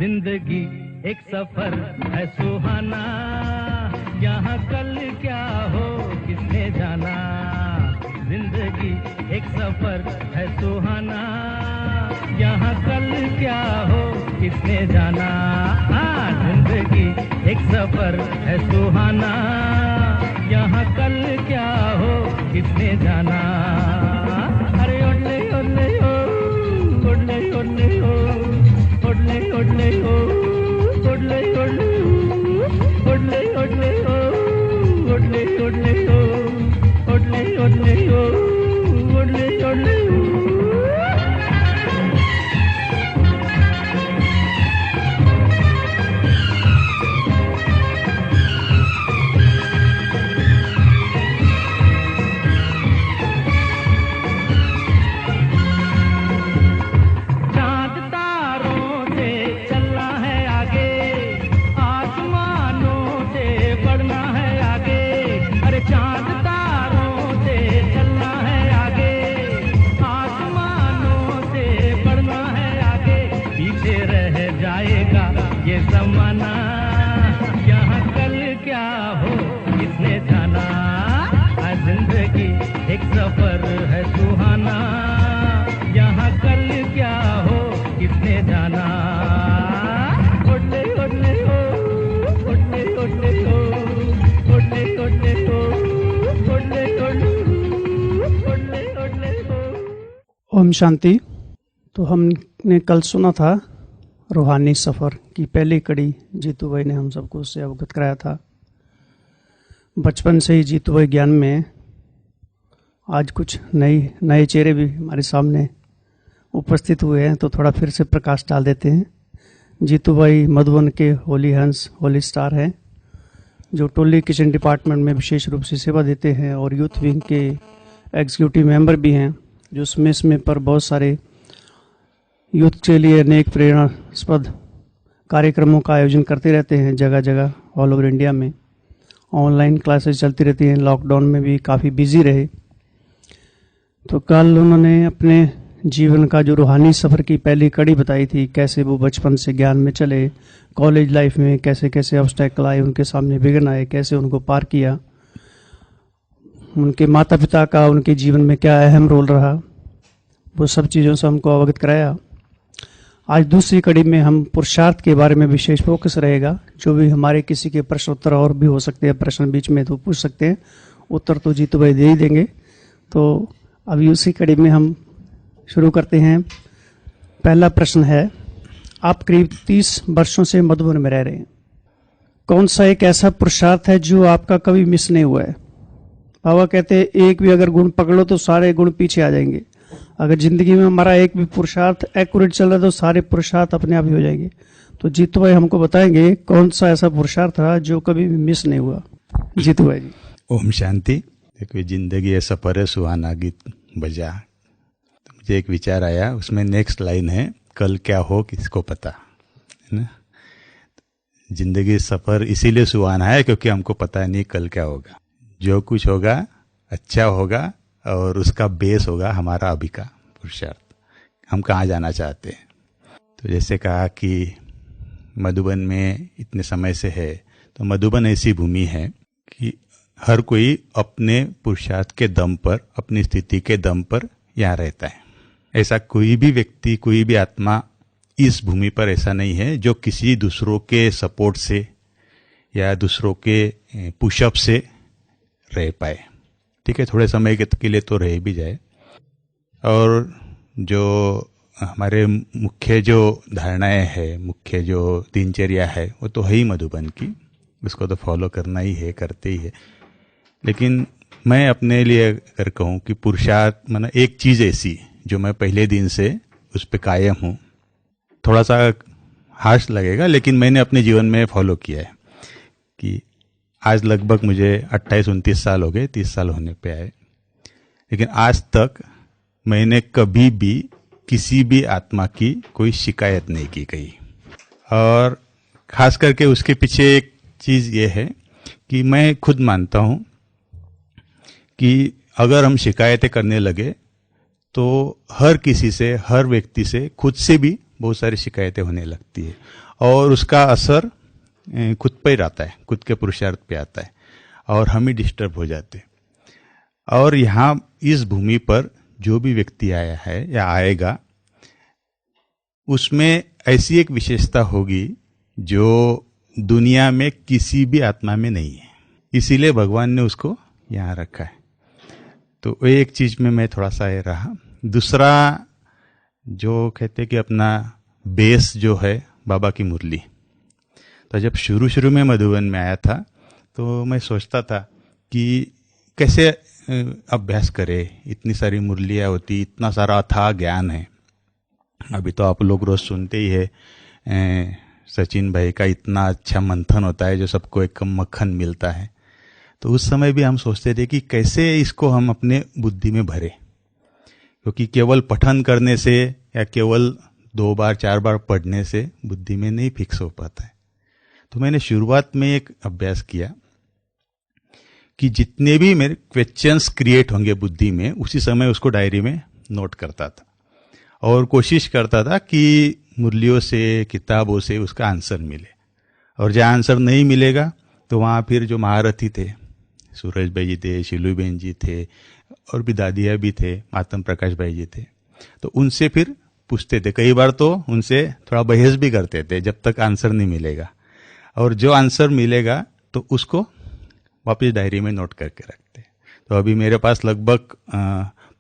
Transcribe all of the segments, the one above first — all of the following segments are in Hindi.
जिंदगी एक सफर है सुहाना, यहाँ कल क्या हो किसने जाना। जिंदगी एक सफर है सुहाना, यहाँ कल क्या हो किसने जाना। जिंदगी एक सफर है सुहाना, यहाँ कल क्या हो किसने जाना। अरे ओडले ओडले हो, ओडले ओडले हो, ओडले ओडले हो, ओडले ओडले हो, ओडले ओडले हो, ओडले ओडले हो, ओडले ओडले हो, ओडले ओडले हो। ये ज़माना यहाँ कल क्या हो किसने जाना। जिंदगी एक सफर है सुहाना, यहाँ कल क्या हो किसने जाना। ओडले ओडले हो, ओडले ओडले हो, ओडले ओडले हो, ओडले ओडले हो, ओडले ओडले हो। ओम शांति। तो हमने कल सुना था रूहानी सफ़र की पहली कड़ी। जीतू भाई ने हम सबको उससे अवगत कराया था। बचपन से ही जीतू भाई ज्ञान में, आज कुछ नए चेहरे भी हमारे सामने उपस्थित हुए हैं, तो थोड़ा फिर से प्रकाश डाल देते हैं। जीतू भाई मधुबन के होली हंस, होली स्टार हैं, जो टोली किचन डिपार्टमेंट में विशेष रूप से सेवा देते हैं, और यूथ विंग के एग्जीक्यूटिव मेंबर भी हैं, जो समय पर बहुत सारे यूथ के लिए अनेक प्रेरणास्पद कार्यक्रमों का आयोजन करते रहते हैं जगह जगह ऑल ओवर इंडिया में। ऑनलाइन क्लासेस चलती रहती हैं, लॉकडाउन में भी काफ़ी बिजी रहे। तो कल उन्होंने अपने जीवन का जो रूहानी सफ़र की पहली कड़ी बताई थी, कैसे वो बचपन से ज्ञान में चले, कॉलेज लाइफ में कैसे कैसे ऑब्स्टेकल आए, उनके सामने विघ्न आए, कैसे उनको पार किया, उनके माता पिता का उनके जीवन में क्या अहम रोल रहा, वो सब चीज़ों से हमको अवगत कराया। आज दूसरी कड़ी में हम पुरुषार्थ के बारे में विशेष फोकस रहेगा। जो भी हमारे किसी के प्रश्न उत्तर और भी हो सकते हैं, प्रश्न बीच में तो पूछ सकते हैं, उत्तर तो जीतू भाई दे ही देंगे। तो अभी उसी कड़ी में हम शुरू करते हैं। पहला प्रश्न है, आप करीब 30 वर्षों से मधुबन में रह रहे हैं, कौन सा एक ऐसा पुरुषार्थ है जो आपका कभी मिस नहीं हुआ है? बाबा कहते हैं एक भी अगर गुण पकड़ो तो सारे गुण पीछे आ जाएंगे। अगर जिंदगी में हमारा एक भी पुरुषार्थ एक्यूरेट चल रहा है तो सारे पुरुषार्थ अपने आप ही हो जाएंगे। तो जीतू भाई हमको बताएंगे कौन सा ऐसा पुरुषार्थ था जो कभी भी मिस नहीं हुआ। जीतू भाई जी। ओम शांति। देखो, जिंदगी है सफर है सुहाना गीत बजा, तो मुझे एक विचार आया, उसमें नेक्स्ट लाइन है, कल क्या हो किसको पता, है ना। जिंदगी सफर इसीलिए सुहाना है क्योंकि हमको पता नहीं कल क्या होगा। जो कुछ होगा अच्छा होगा, और उसका बेस होगा हमारा अभी का पुरुषार्थ, हम कहाँ जाना चाहते हैं। तो जैसे कहा कि मधुबन में इतने समय से है, तो मधुबन ऐसी भूमि है कि हर कोई अपने पुरुषार्थ के दम पर, अपनी स्थिति के दम पर यहाँ रहता है। ऐसा कोई भी व्यक्ति, कोई भी आत्मा इस भूमि पर ऐसा नहीं है जो किसी दूसरों के सपोर्ट से या दूसरों के पुशअप से रह पाए। ठीक है, थोड़े समय के लिए तो रह भी जाए। और जो हमारे मुख्य जो धारणाएं है, मुख्य जो दिनचर्या है, वो तो है ही मधुबन की, उसको तो फॉलो करना ही है, करते ही है। लेकिन मैं अपने लिए अगर कहूँ कि पुरुषार्थ माना एक चीज़ ऐसी जो मैं पहले दिन से उस पर कायम हूँ, थोड़ा सा हार्श लगेगा लेकिन मैंने अपने जीवन में फॉलो किया है कि आज लगभग मुझे 28-29 साल हो गए, 30 साल होने पे आए, लेकिन आज तक मैंने कभी भी किसी भी आत्मा की कोई शिकायत नहीं की कहीं। और खास करके उसके पीछे एक चीज़ ये है कि मैं खुद मानता हूँ कि अगर हम शिकायतें करने लगे तो हर किसी से, हर व्यक्ति से, खुद से भी बहुत सारी शिकायतें होने लगती है। और उसका असर खुद पे ही आता है, खुद के पुरुषार्थ पे आता है और हम ही डिस्टर्ब हो जाते हैं। और यहाँ इस भूमि पर जो भी व्यक्ति आया है या आएगा, उसमें ऐसी एक विशेषता होगी जो दुनिया में किसी भी आत्मा में नहीं है, इसीलिए भगवान ने उसको यहाँ रखा है। तो एक चीज में मैं थोड़ा सा ये रहा। दूसरा जो कहते कि अपना बेस जो है बाबा की मुरली, तो जब शुरू में मधुबन में आया था तो मैं सोचता था कि कैसे अभ्यास करे, इतनी सारी मुरलियाँ होती, इतना सारा अथाह ज्ञान है। अभी तो आप लोग रोज सुनते ही है सचिन भाई का इतना अच्छा मंथन होता है जो सबको एक मक्खन मिलता है। तो उस समय भी हम सोचते थे कि कैसे इसको हम अपने बुद्धि में भरे, क्योंकि केवल पठन करने से या केवल 2 बार 4 बार पढ़ने से बुद्धि में नहीं फिक्स हो पाता है। तो मैंने शुरुआत में एक अभ्यास किया कि जितने भी मेरे क्वेश्चंस क्रिएट होंगे बुद्धि में, उसी समय उसको डायरी में नोट करता था और कोशिश करता था कि मुरलियों से, किताबों से उसका आंसर मिले। और जहाँ आंसर नहीं मिलेगा तो वहाँ फिर जो महारथी थे, सूरज भाई जी थे, शिलू बहन जी थे और भी दादिया भी थे, आत्म प्रकाश भाई जी थे, तो उनसे फिर पूछते थे। कई बार तो उनसे थोड़ा बहस भी करते थे जब तक आंसर नहीं मिलेगा। और जो आंसर मिलेगा तो उसको वापस डायरी में नोट करके रखते। तो अभी मेरे पास लगभग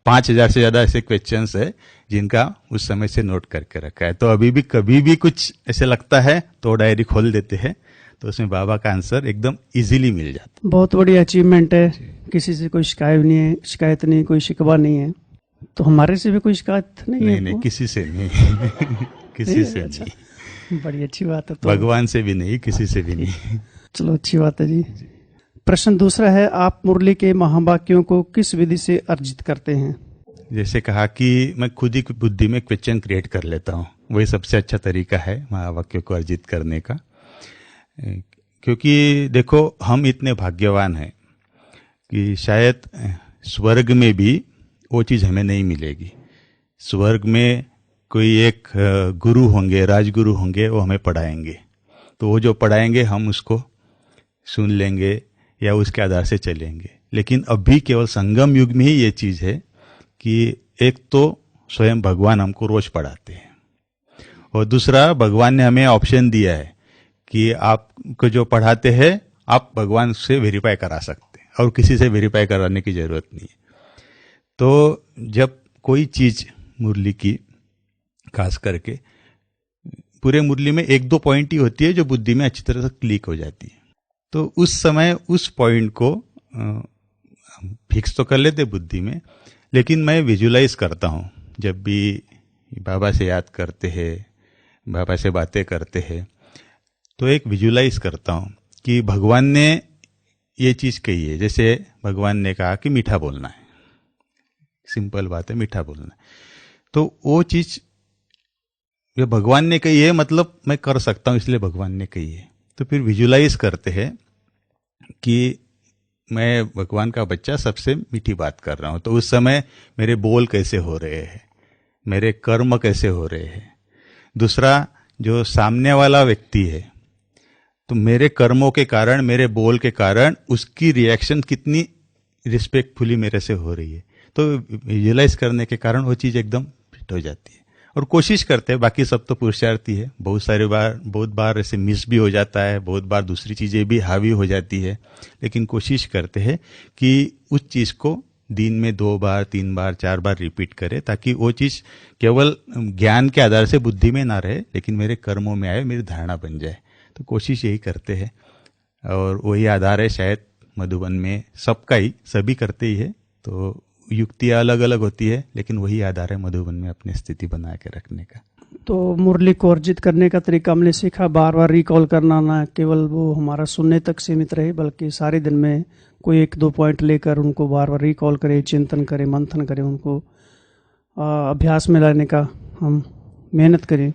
5000 से ज़्यादा ऐसे क्वेश्चंस है जिनका उस समय से नोट करके रखा है। तो अभी भी कभी भी कुछ ऐसे लगता है तो डायरी खोल देते हैं, तो उसमें बाबा का आंसर एकदम इजीली मिल जाता। बहुत बड़ी अचीवमेंट है। किसी से कोई शिकायत नहीं, कोई शिकवा नहीं है। तो हमारे से भी कोई शिकायत नहीं है? नहीं, किसी से नहीं किसी से अच्छा, नहीं। बड़ी अच्छी बात है। तो भगवान से भी नहीं, किसी से भी नहीं। चलो, अच्छी बात है जी। प्रश्न दूसरा है, आप मुरली के महावाक्यों को किस विधि से अर्जित करते हैं? जैसे कहा कि मैं खुद ही बुद्धि में क्वेश्चन क्रिएट कर लेता हूँ, वही सबसे अच्छा तरीका है महावाक्यों को अर्जित करने का। क्योंकि देखो, हम इतने भाग्यवान हैं कि शायद स्वर्ग में भी वो चीज़ हमें नहीं मिलेगी। स्वर्ग में कोई एक गुरु होंगे, राजगुरु होंगे, वो हमें पढ़ाएंगे। तो वो जो पढ़ाएंगे हम उसको सुन लेंगे या उसके आधार से चलेंगे। लेकिन अभी केवल संगम युग में ही ये चीज़ है कि एक तो स्वयं भगवान हमको रोज पढ़ाते हैं, और दूसरा भगवान ने हमें ऑप्शन दिया है कि आपको जो पढ़ाते हैं आप भगवान से वेरीफाई करा सकते हैं और किसी से वेरीफाई कराने की जरूरत नहीं है। तो जब कोई चीज़ मुरली की, खास करके पूरे मुरली में 1-2 पॉइंट ही होती है जो बुद्धि में अच्छी तरह से क्लिक हो जाती है, तो उस समय उस पॉइंट को फिक्स तो कर लेते बुद्धि में, लेकिन मैं विजुलाइज करता हूँ। जब भी बाबा से याद करते हैं, बाबा से बातें करते हैं, तो एक विजुलाइज करता हूँ कि भगवान ने ये चीज़ कही है। जैसे भगवान ने कहा कि मीठा बोलना है, सिंपल बात है, मीठा बोलना है। तो वो चीज़ जो भगवान ने कही है, मतलब मैं कर सकता हूँ, इसलिए भगवान ने कही है। तो फिर विजुलाइज करते हैं कि मैं भगवान का बच्चा सबसे मीठी बात कर रहा हूँ। तो उस समय मेरे बोल कैसे हो रहे हैं, मेरे कर्म कैसे हो रहे हैं। दूसरा, जो सामने वाला व्यक्ति है, तो मेरे कर्मों के कारण, मेरे बोल के कारण उसकी रिएक्शन कितनी रिस्पेक्टफुली मेरे से हो रही है। तो विजुलाइज करने के कारण वो चीज़ एकदम फिट हो जाती है। और कोशिश करते हैं, बाकी सब तो पुरुषार्थी है। बहुत बार ऐसे मिस भी हो जाता है, बहुत बार दूसरी चीज़ें भी हावी हो जाती है, लेकिन कोशिश करते हैं कि उस चीज़ को दिन में 2 बार 3 बार 4 बार रिपीट करें, ताकि वो चीज़ केवल ज्ञान के आधार से बुद्धि में ना रहे, लेकिन मेरे कर्मों में आए, मेरी धारणा बन जाए। तो कोशिश यही करते हैं, और वही आधार है शायद मधुबन में सबका ही, सभी करते ही है। तो युक्तियाँ अलग अलग होती है, लेकिन वही आधार है मधुबन में अपनी स्थिति बना के रखने का। तो मुरली को अर्जित करने का तरीका हमने सीखा, बार बार रिकॉल करना, ना केवल वो हमारा सुनने तक सीमित रहे, बल्कि सारे दिन में कोई 1-2 पॉइंट लेकर उनको बार बार रिकॉल करें, चिंतन करें, मंथन करें, उनको अभ्यास में लाने का हम मेहनत करें।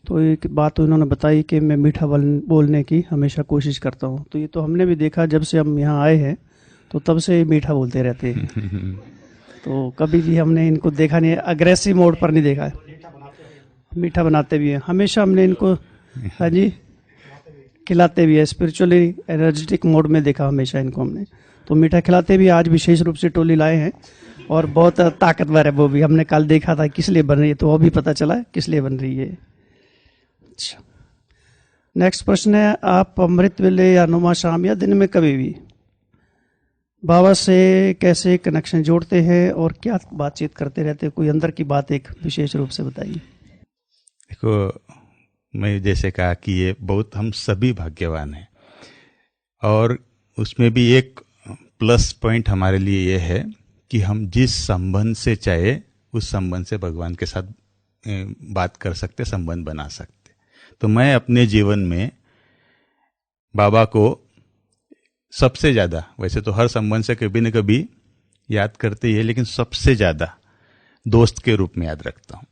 तो एक बात तो इन्होंने बताई कि मैं मीठा बोलने की हमेशा कोशिश करता हूँ। तो ये तो हमने भी देखा, जब से हम यहाँ आए हैं तो तब से मीठा बोलते रहते हैं। तो कभी भी हमने इनको देखा नहीं, अग्रेसिव मोड पर नहीं देखा है। मीठा बनाते भी हैं। हमेशा हमने इनको हाँ जी, खिलाते भी है, स्पिरिचुअली एनर्जेटिक मोड में देखा हमेशा इनको हमने। तो मीठा खिलाते भी, आज विशेष रूप से टोली लाए हैं और बहुत ताकतवर है वो भी। हमने कल देखा था किस लिए बन रही है, तो वो भी पता चला किस लिए बन रही है। अच्छा, नेक्स्ट प्रश्न है, आप अमृत वेले या नुमा शाम या दिन में कभी भी बाबा से कैसे कनेक्शन जोड़ते हैं और क्या बातचीत करते रहते हैं? कोई अंदर की बात एक विशेष रूप से बताइए। देखो, मैं जैसे कहा कि ये बहुत, हम सभी भाग्यवान हैं, और उसमें भी एक प्लस पॉइंट हमारे लिए ये है कि हम जिस संबंध से चाहे उस संबंध से भगवान के साथ बात कर सकते, संबंध बना सकते। तो मैं अपने जीवन में बाबा को सबसे ज़्यादा, वैसे तो हर संबंध से कभी न कभी याद करते ही है, लेकिन सबसे ज़्यादा दोस्त के रूप में याद रखता हूँ।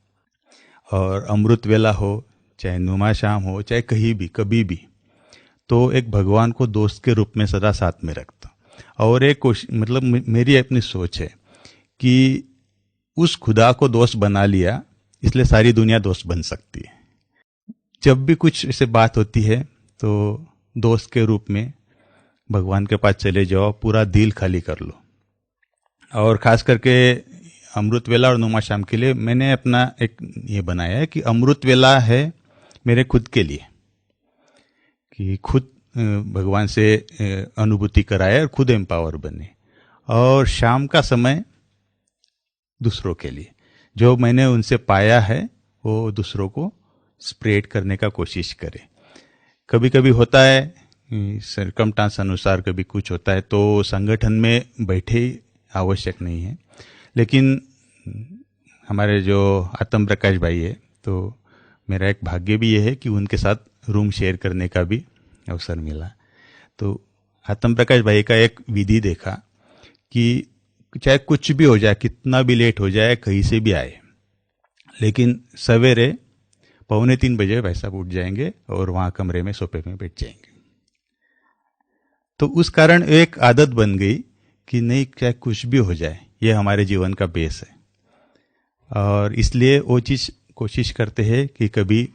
और अमृत वेला हो, चाहे नुमा शाम हो, चाहे कहीं भी कभी भी, तो एक भगवान को दोस्त के रूप में सदा साथ में रखता हूँ। और एक मतलब मेरी अपनी सोच है कि उस खुदा को दोस्त बना लिया, इसलिए सारी दुनिया दोस्त बन सकती है। जब भी कुछ ऐसे बात होती है तो दोस्त के रूप में भगवान के पास चले जाओ, पूरा दिल खाली कर लो। और ख़ास करके अमृत वेला और नुमा शाम के लिए मैंने अपना एक ये बनाया है कि अमृत वेला है मेरे खुद के लिए, कि खुद भगवान से अनुभूति कराए और खुद एम्पावर बने। और शाम का समय दूसरों के लिए, जो मैंने उनसे पाया है वो दूसरों को स्प्रेड करने का कोशिश करे। कभी कभी होता है सरकमस्टांस अनुसार, कभी कुछ होता है तो संगठन में बैठे ही आवश्यक नहीं है, लेकिन हमारे जो आत्म प्रकाश भाई है, तो मेरा एक भाग्य भी ये है कि उनके साथ रूम शेयर करने का भी अवसर मिला। तो आत्म प्रकाश भाई का एक विधि देखा कि चाहे कुछ भी हो जाए, कितना भी लेट हो जाए, कहीं से भी आए, लेकिन सवेरे 2:45 बजे भाई साहब उठ जाएंगे और वहाँ कमरे में सोफे में बैठ जाएंगे। तो उस कारण एक आदत बन गई कि नहीं, चाहे कुछ भी हो जाए, ये हमारे जीवन का बेस है। और इसलिए वो चीज़ कोशिश करते हैं कि कभी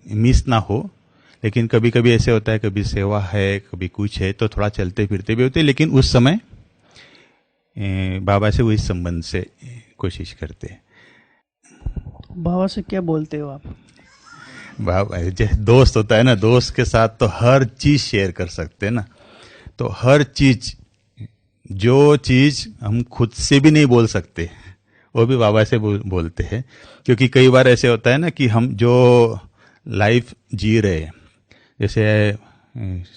मिस ना हो। लेकिन कभी कभी ऐसे होता है, कभी सेवा है, कभी कुछ है, तो थोड़ा चलते फिरते भी होते, लेकिन उस समय बाबा से वही संबंध से कोशिश करते हैं। बाबा से क्या बोलते हो आप? बाबा जैसे दोस्त होता है ना, दोस्त के साथ तो हर चीज़ शेयर कर सकते हैं ना। तो हर चीज़, जो चीज़ हम खुद से भी नहीं बोल सकते, वो भी बाबा से बोलते हैं। क्योंकि कई बार ऐसे होता है ना कि हम जो लाइफ जी रहे हैं, जैसे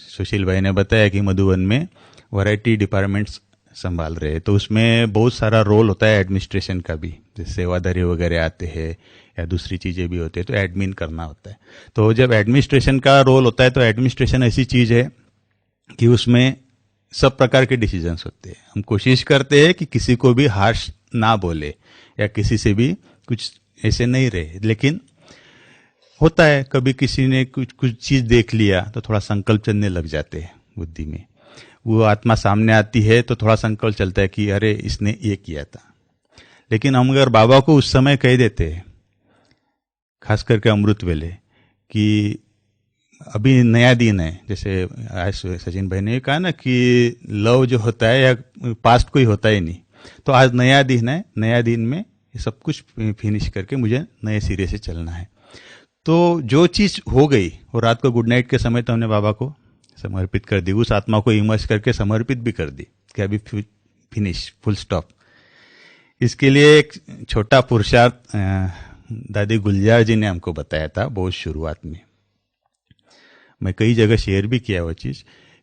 सुशील भाई ने बताया कि मधुबन में वैरायटी डिपार्टमेंट्स संभाल रहे हैं, तो उसमें बहुत सारा रोल होता है एडमिनिस्ट्रेशन का भी, जैसे सेवादारी वगैरह आते हैं या दूसरी चीज़ें भी होती है, तो एडमिन करना होता है। तो जब एडमिनिस्ट्रेशन का रोल होता है, तो एडमिनिस्ट्रेशन ऐसी चीज़ है कि उसमें सब प्रकार के डिसीजंस होते हैं। हम कोशिश करते हैं कि किसी को भी हार्श ना बोले या किसी से भी कुछ ऐसे नहीं रहे, लेकिन होता है कभी किसी ने कुछ चीज़ देख लिया तो थोड़ा संकल्प चलने लग जाते हैं बुद्धि में। वो आत्मा सामने आती है तो थोड़ा संकल्प चलता है कि अरे इसने ये किया था। लेकिन हम अगर बाबा को उस समय कह देते हैं, खास करके अमृत वेले, कि अभी नया दिन है, जैसे आज सचिन भाई ने कहा ना कि लव जो होता है या पास्ट कोई होता ही नहीं, तो आज नया दिन है, नया दिन में ये सब कुछ फिनिश करके मुझे नए सिरे से चलना है। तो जो चीज़ हो गई, और रात को गुड नाइट के समय तो हमने बाबा को समर्पित कर दी, उस आत्मा को इमर्ज करके समर्पित भी कर दी कि अभी फिनिश, फुल स्टॉप। इसके लिए एक छोटा पुरुषार्थ दादी गुलजार जी ने हमको बताया था बहुत शुरुआत में। मैं कई जगह शेयर भी किया वो चीज़,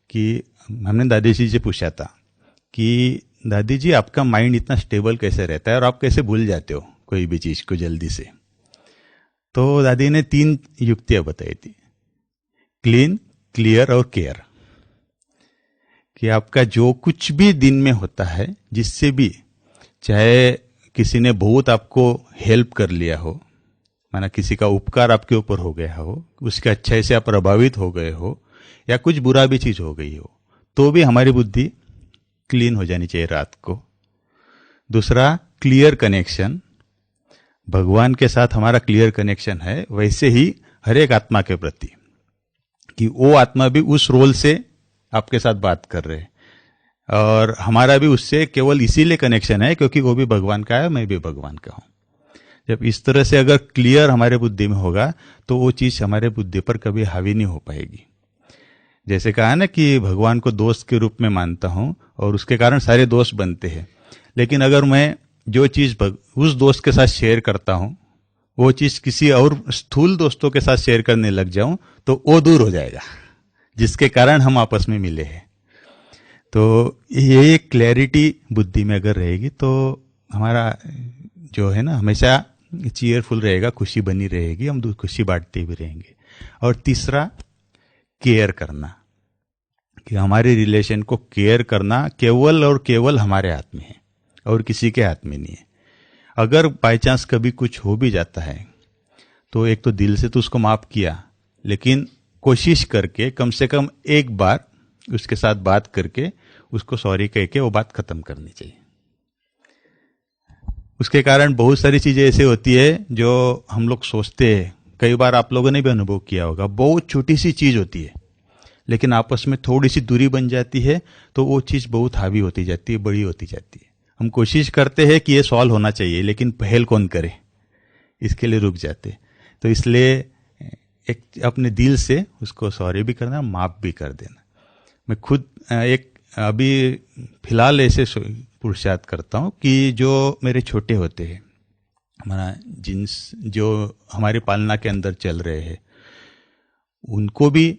कि हमने दादी जी से पूछा था कि दादी जी आपका माइंड इतना स्टेबल कैसे रहता है और आप कैसे भूल जाते हो कोई भी चीज़ को जल्दी से। तो दादी ने 3 युक्तियाँ बताई थी, क्लीन, क्लियर और केयर। कि आपका जो कुछ भी दिन में होता है, जिससे भी, चाहे किसी ने बहुत आपको हेल्प कर लिया हो, माना किसी का उपकार आपके ऊपर हो गया हो, उसके अच्छे से आप प्रभावित हो गए हो, या कुछ बुरा भी चीज़ हो गई हो, तो भी हमारी बुद्धि क्लीन हो जानी चाहिए रात को। दूसरा, क्लियर कनेक्शन, भगवान के साथ हमारा क्लियर कनेक्शन है, वैसे ही हर एक आत्मा के प्रति, कि वो आत्मा भी उस रोल से आपके साथ बात कर रहे हैं, और हमारा भी उससे केवल इसीलिए कनेक्शन है क्योंकि वो भी भगवान का है, मैं भी भगवान का हूं। जब इस तरह से अगर क्लियर हमारे बुद्धि में होगा तो वो चीज हमारे बुद्धि पर कभी हावी नहीं हो पाएगी। जैसे कहा ना कि भगवान को दोस्त के रूप में मानता हूं और उसके कारण सारे दोस्त बनते हैं, लेकिन अगर मैं जो चीज उस दोस्त के साथ शेयर करता हूं वो चीज किसी और स्थूल दोस्तों के साथ शेयर करने लग जाऊं तो वो दूर हो जाएगा, जिसके कारण हम आपस में मिले हैं। तो ये क्लैरिटी बुद्धि में अगर रहेगी तो हमारा जो है ना हमेशा चीयरफुल रहेगा, खुशी बनी रहेगी, हम खुशी बांटते भी रहेंगे। और तीसरा, केयर करना, कि हमारे रिलेशन को केयर करना केवल और केवल हमारे हाथ में है और किसी के हाथ में नहीं है। अगर बाय चांस कभी कुछ हो भी जाता है तो एक तो दिल से तो उसको माफ किया, लेकिन कोशिश करके कम से कम एक बार उसके साथ बात करके उसको सॉरी कह के वो बात खत्म करनी चाहिए। उसके कारण बहुत सारी चीजें ऐसे होती है जो हम लोग सोचते हैं, कई बार आप लोगों ने भी अनुभव किया होगा, बहुत छोटी सी चीज होती है लेकिन आपस में थोड़ी सी दूरी बन जाती है तो वो चीज बहुत हावी होती जाती है, बड़ी होती जाती है। हम कोशिश करते हैं कि ये सॉल्व होना चाहिए, लेकिन पहल कौन करे, इसके लिए रुक जाते। तो इसलिए एक अपने दिल से उसको सॉरी भी करना, माफ भी कर देना। मैं खुद एक अभी फिलहाल ऐसे पुरुषार्थ करता हूँ कि जो मेरे छोटे होते हैं, हमारा जिन्स जो हमारी पालना के अंदर चल रहे हैं, उनको भी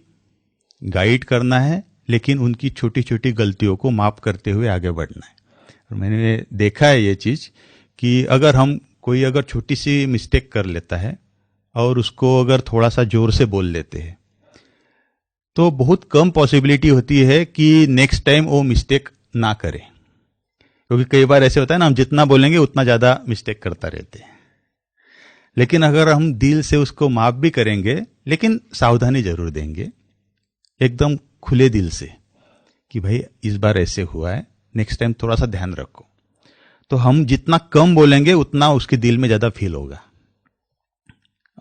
गाइड करना है, लेकिन उनकी छोटी छोटी गलतियों को माफ करते हुए आगे बढ़ना है। और मैंने देखा है ये चीज कि अगर हम कोई अगर छोटी सी मिस्टेक कर लेता है और उसको अगर थोड़ा सा जोर से बोल लेते हैं तो बहुत कम पॉसिबिलिटी होती है कि नेक्स्ट टाइम वो मिस्टेक ना करे, क्योंकि कई बार ऐसे होता है ना, हम जितना बोलेंगे उतना ज्यादा मिस्टेक करता रहते हैं। लेकिन अगर हम दिल से उसको माफ भी करेंगे, लेकिन सावधानी जरूर देंगे, एकदम खुले दिल से कि भाई इस बार ऐसे हुआ है, नेक्स्ट टाइम थोड़ा सा ध्यान रखो, तो हम जितना कम बोलेंगे उतना उसके दिल में ज्यादा फील होगा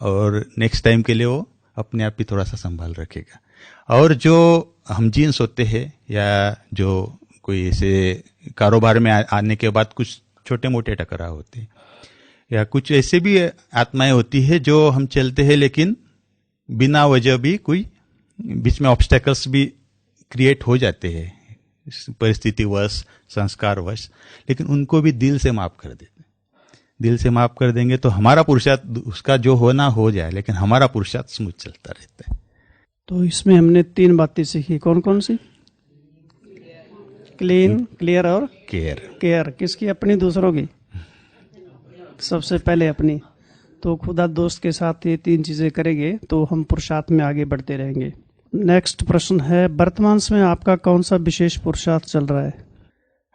और नेक्स्ट टाइम के लिए वो अपने आप ही थोड़ा सा संभाल रखेगा। और जो हम जीन्स होते हैं या जो कोई ऐसे कारोबार में आने के बाद कुछ छोटे मोटे टकराव होते हैं, या कुछ ऐसे भी आत्माएं होती है जो हम चलते हैं लेकिन बिना वजह भी कोई बीच में ऑब्स्टेकल्स भी क्रिएट हो जाते हैं, परिस्थितिवश, संस्कारवश, लेकिन उनको भी दिल से माफ कर देते। दिल से माफ कर देंगे तो हमारा पुरुषार्थ उसका जो होना हो जाए, लेकिन हमारा पुरुषार्थ स्मूथ चलता रहता है। तो इसमें हमने 3 बातें सीखी, कौन कौन सी? क्लीन, क्लियर और केयर। केयर किसकी? अपनी, दूसरों की? सबसे पहले अपनी। तो खुदा दोस्त के साथ ये 3 चीजें करेंगे तो हम पुरुषार्थ में आगे बढ़ते रहेंगे। नेक्स्ट प्रश्न है, वर्तमान में आपका कौन सा विशेष पुरुषार्थ चल रहा है?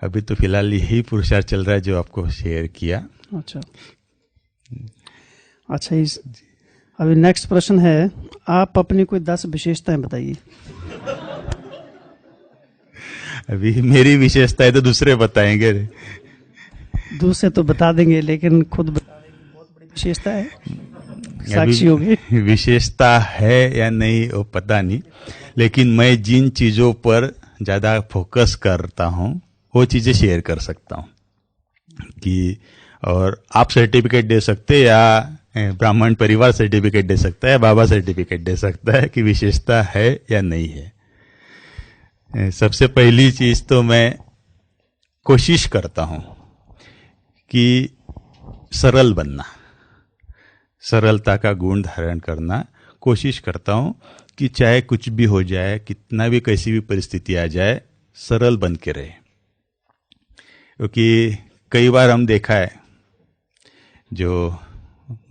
अभी तो फिलहाल यही पुरुषार्थ चल रहा है जो आपको शेयर किया। अच्छा अभी नेक्स्ट प्रश्न है, आप अपनी कोई 10 विशेषताएं बताइए। अभी मेरी विशेषताएं तो दूसरे बताएंगे। दूसरे तो बता देंगे, लेकिन खुद बता देंगे, बहुत बड़ी विशेषता है, साक्षी होगी। विशेषता है या नहीं वो पता नहीं, लेकिन मैं जिन चीजों पर ज्यादा फोकस करता हूं वो चीजें शेयर कर सकता हूं कि, और आप सर्टिफिकेट दे सकते हैं या ब्राह्मण परिवार सर्टिफिकेट दे सकता है, बाबा सर्टिफिकेट दे सकता है कि विशेषता है या नहीं है। सबसे पहली चीज तो मैं कोशिश करता हूं कि सरल बनना, सरलता का गुण धारण करना। कोशिश करता हूं कि चाहे कुछ भी हो जाए, कितना भी कैसी भी परिस्थिति आ जाए, सरल बन के रहे। क्योंकि कई बार हम देखा है, जो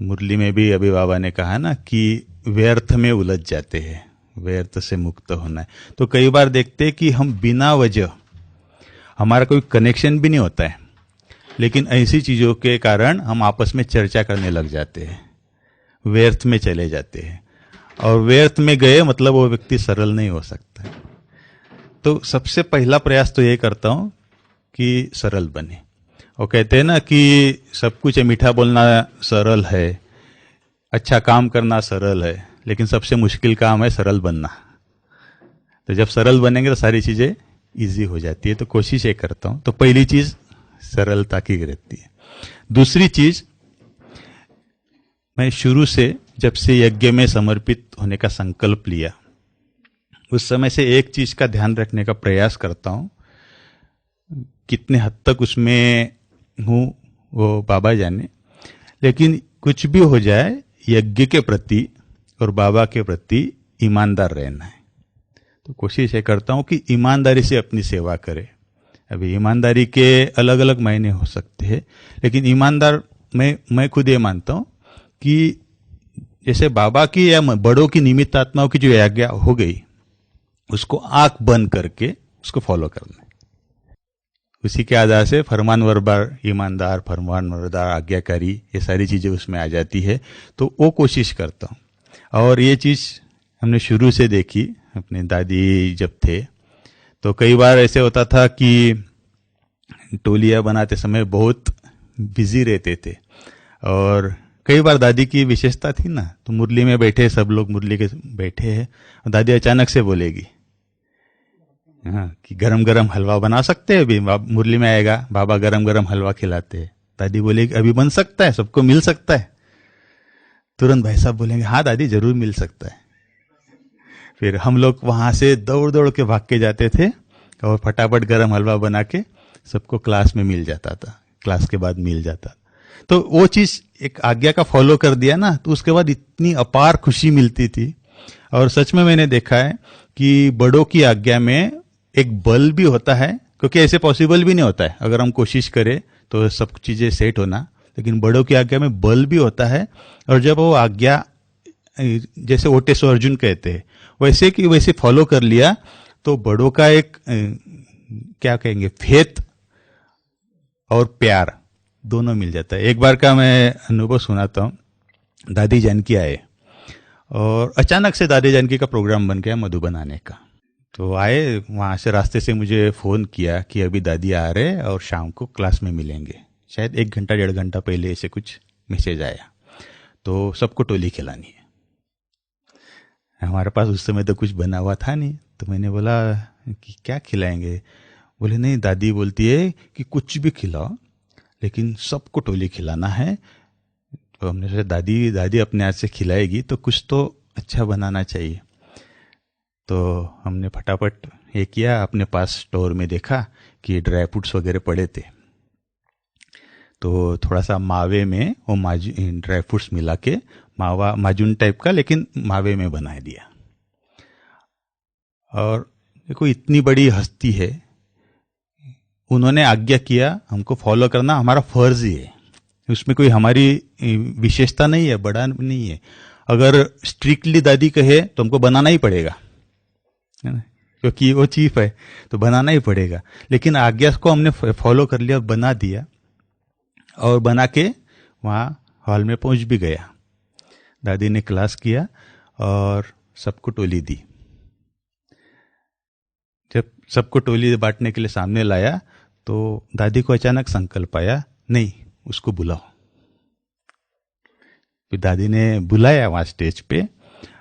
मुरली में भी अभी बाबा ने कहा ना कि व्यर्थ में उलझ जाते हैं, व्यर्थ से मुक्त होना है। तो कई बार देखते हैं कि हम बिना वजह, हमारा कोई कनेक्शन भी नहीं होता है, लेकिन ऐसी चीजों के कारण हम आपस में चर्चा करने लग जाते हैं, व्यर्थ में चले जाते हैं, और व्यर्थ में गए मतलब वो व्यक्ति सरल नहीं हो सकता। तो सबसे पहला प्रयास तो ये करता हूं कि सरल बने। और कहते हैं ना कि सब कुछ मीठा बोलना सरल है, अच्छा काम करना सरल है, लेकिन सबसे मुश्किल काम है सरल बनना। तो जब सरल बनेंगे तो सारी चीज़ें इजी हो जाती है। तो कोशिश ये करता हूँ। तो पहली चीज़ सरलता की रहती है। दूसरी चीज़, मैं शुरू से जब से यज्ञ में समर्पित होने का संकल्प लिया, उस समय से एक चीज़ का ध्यान रखने का प्रयास करता हूँ। कितने हद तक उसमें हूँ वो बाबा जाने, लेकिन कुछ भी हो जाए यज्ञ के प्रति और बाबा के प्रति ईमानदार रहना है। तो कोशिश ये करता हूँ कि ईमानदारी से अपनी सेवा करे। अभी ईमानदारी के अलग अलग मायने हो सकते हैं, लेकिन ईमानदार मैं खुद ये मानता हूँ कि जैसे बाबा की या बड़ों की निमित्त आत्माओं की जो आज्ञा हो गई, उसको आंख बंद करके उसको फॉलो करना है। उसी के आधार से फरमानबरदार, ईमानदार, फरमानबरदार, आज्ञाकारी, ये सारी चीज़ें उसमें आ जाती है। तो वो कोशिश करता हूँ। और ये चीज़ हमने शुरू से देखी। अपने दादी जब थे तो कई बार ऐसे होता था कि टोलियाँ बनाते समय बहुत बिजी रहते थे, और कई बार दादी की विशेषता थी ना, तो मुरली में बैठे, सब लोग मुरली के बैठे हैं, और दादी अचानक से बोलेगी हाँ कि गरम गरम हलवा बना सकते हैं। अभी मुरली में आएगा, बाबा गरम गरम हलवा खिलाते हैं। दादी बोलेगी अभी बन सकता है, सबको मिल सकता है। तुरंत भाई साहब बोलेंगे हाँ दादी जरूर मिल सकता है। फिर हम लोग वहां से दौड़ दौड़ के भाग के जाते थे और फटाफट गरम हलवा बना के सबको क्लास में मिल जाता था, क्लास के बाद मिल जाता। तो वो चीज एक आज्ञा का फॉलो कर दिया ना, तो उसके बाद इतनी अपार खुशी मिलती थी। और सच में मैंने देखा है कि बड़ों की आज्ञा में एक बल भी होता है, क्योंकि ऐसे पॉसिबल भी नहीं होता है अगर हम कोशिश करें तो सब चीजें सेट होना, लेकिन बड़ों की आज्ञा में बल भी होता है। और जब वो आज्ञा जैसे ओटे सो अर्जुन कहते हैं वैसे कि वैसे फॉलो कर लिया, तो बड़ों का एक क्या कहेंगे फेथ और प्यार दोनों मिल जाता है। एक बार का मैं अनुभव सुनाता हूँ। दादी जानकी आए और अचानक से दादी जानकी का प्रोग्राम बन गया मधुबन आने का। तो आए, वहाँ से रास्ते से मुझे फ़ोन किया कि अभी दादी आ रहे और शाम को क्लास में मिलेंगे। शायद 1 घंटा 1.5 घंटा पहले ऐसे कुछ मैसेज आया। तो सबको टोली खिलानी है। हमारे पास उस समय तो कुछ बना हुआ था नहीं, तो मैंने बोला कि क्या खिलाएंगे। बोले नहीं, दादी बोलती है कि कुछ भी खिलाओ लेकिन सबको टोली खिलाना है। तो हमने सोचा दादी अपने हाथ से खिलाएगी तो कुछ तो अच्छा बनाना चाहिए। तो हमने फटाफट ये किया, अपने पास स्टोर में देखा कि ड्राई फ्रूट्स वगैरह पड़े थे, तो थोड़ा सा मावे में वो ड्राई फ्रूट्स मिला के मावा माजून टाइप का, लेकिन मावे में बना दिया। और देखो इतनी बड़ी हस्ती है, उन्होंने आज्ञा किया, हमको फॉलो करना हमारा फर्ज ही है। उसमें कोई हमारी विशेषता नहीं है, बड़ा नहीं है। अगर स्ट्रिक्टली दादी कहे तो हमको बनाना ही पड़ेगा, है ना, क्योंकि वो चीफ है तो बनाना ही पड़ेगा। लेकिन आज्ञा को हमने फॉलो कर लिया, बना दिया, और बना के वहाँ हॉल में पहुँच भी गया। दादी ने क्लास किया और सबको टोली दी। जब सबको टोली बांटने के लिए सामने लाया तो दादी को अचानक संकल्प आया, नहीं उसको बुलाओ। फिर दादी ने बुलाया वहाँ स्टेज पे,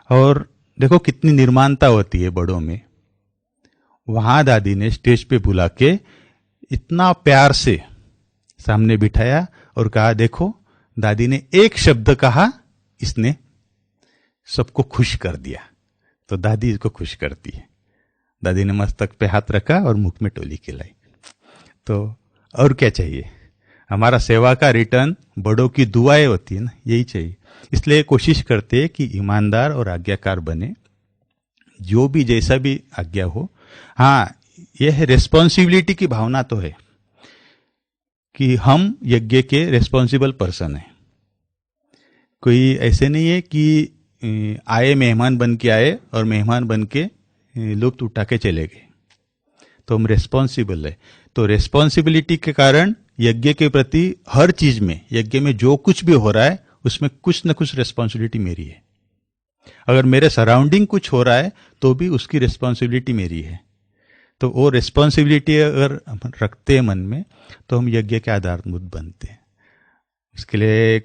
और देखो कितनी निर्माणता होती है बड़ों में। वहाँ दादी ने स्टेज पे बुला के इतना प्यार से सामने बिठाया और कहा, देखो दादी ने एक शब्द कहा, इसने सबको खुश कर दिया। तो दादी इसको खुश करती है। दादी ने मस्तक पे हाथ रखा और मुख में टोली खिलाई। तो और क्या चाहिए? हमारा सेवा का रिटर्न बड़ों की दुआएं होती है ना, यही चाहिए। इसलिए कोशिश करते हैं कि ईमानदार और आज्ञाकार बने, जो भी जैसा भी आज्ञा हो। हाँ, यह है रिस्पॉन्सिबिलिटी की भावना तो है कि हम यज्ञ के रिस्पॉन्सिबल पर्सन हैं। कोई ऐसे नहीं है कि आए मेहमान बन के आए और मेहमान बन के लुप्त उठा के चले गए। तो हम रिस्पॉन्सिबल है। तो रिस्पॉन्सिबिलिटी के कारण यज्ञ के प्रति हर चीज में, यज्ञ में जो कुछ भी हो रहा है उसमें कुछ न कुछ रिस्पॉन्सिबिलिटी मेरी है। अगर मेरे सराउंडिंग कुछ हो रहा है तो भी उसकी रिस्पॉन्सिबिलिटी मेरी है। तो वो रिस्पॉन्सिबिलिटी अगर हम रखते हैं मन में तो हम यज्ञ के आधारभूत बनते हैं। इसके लिए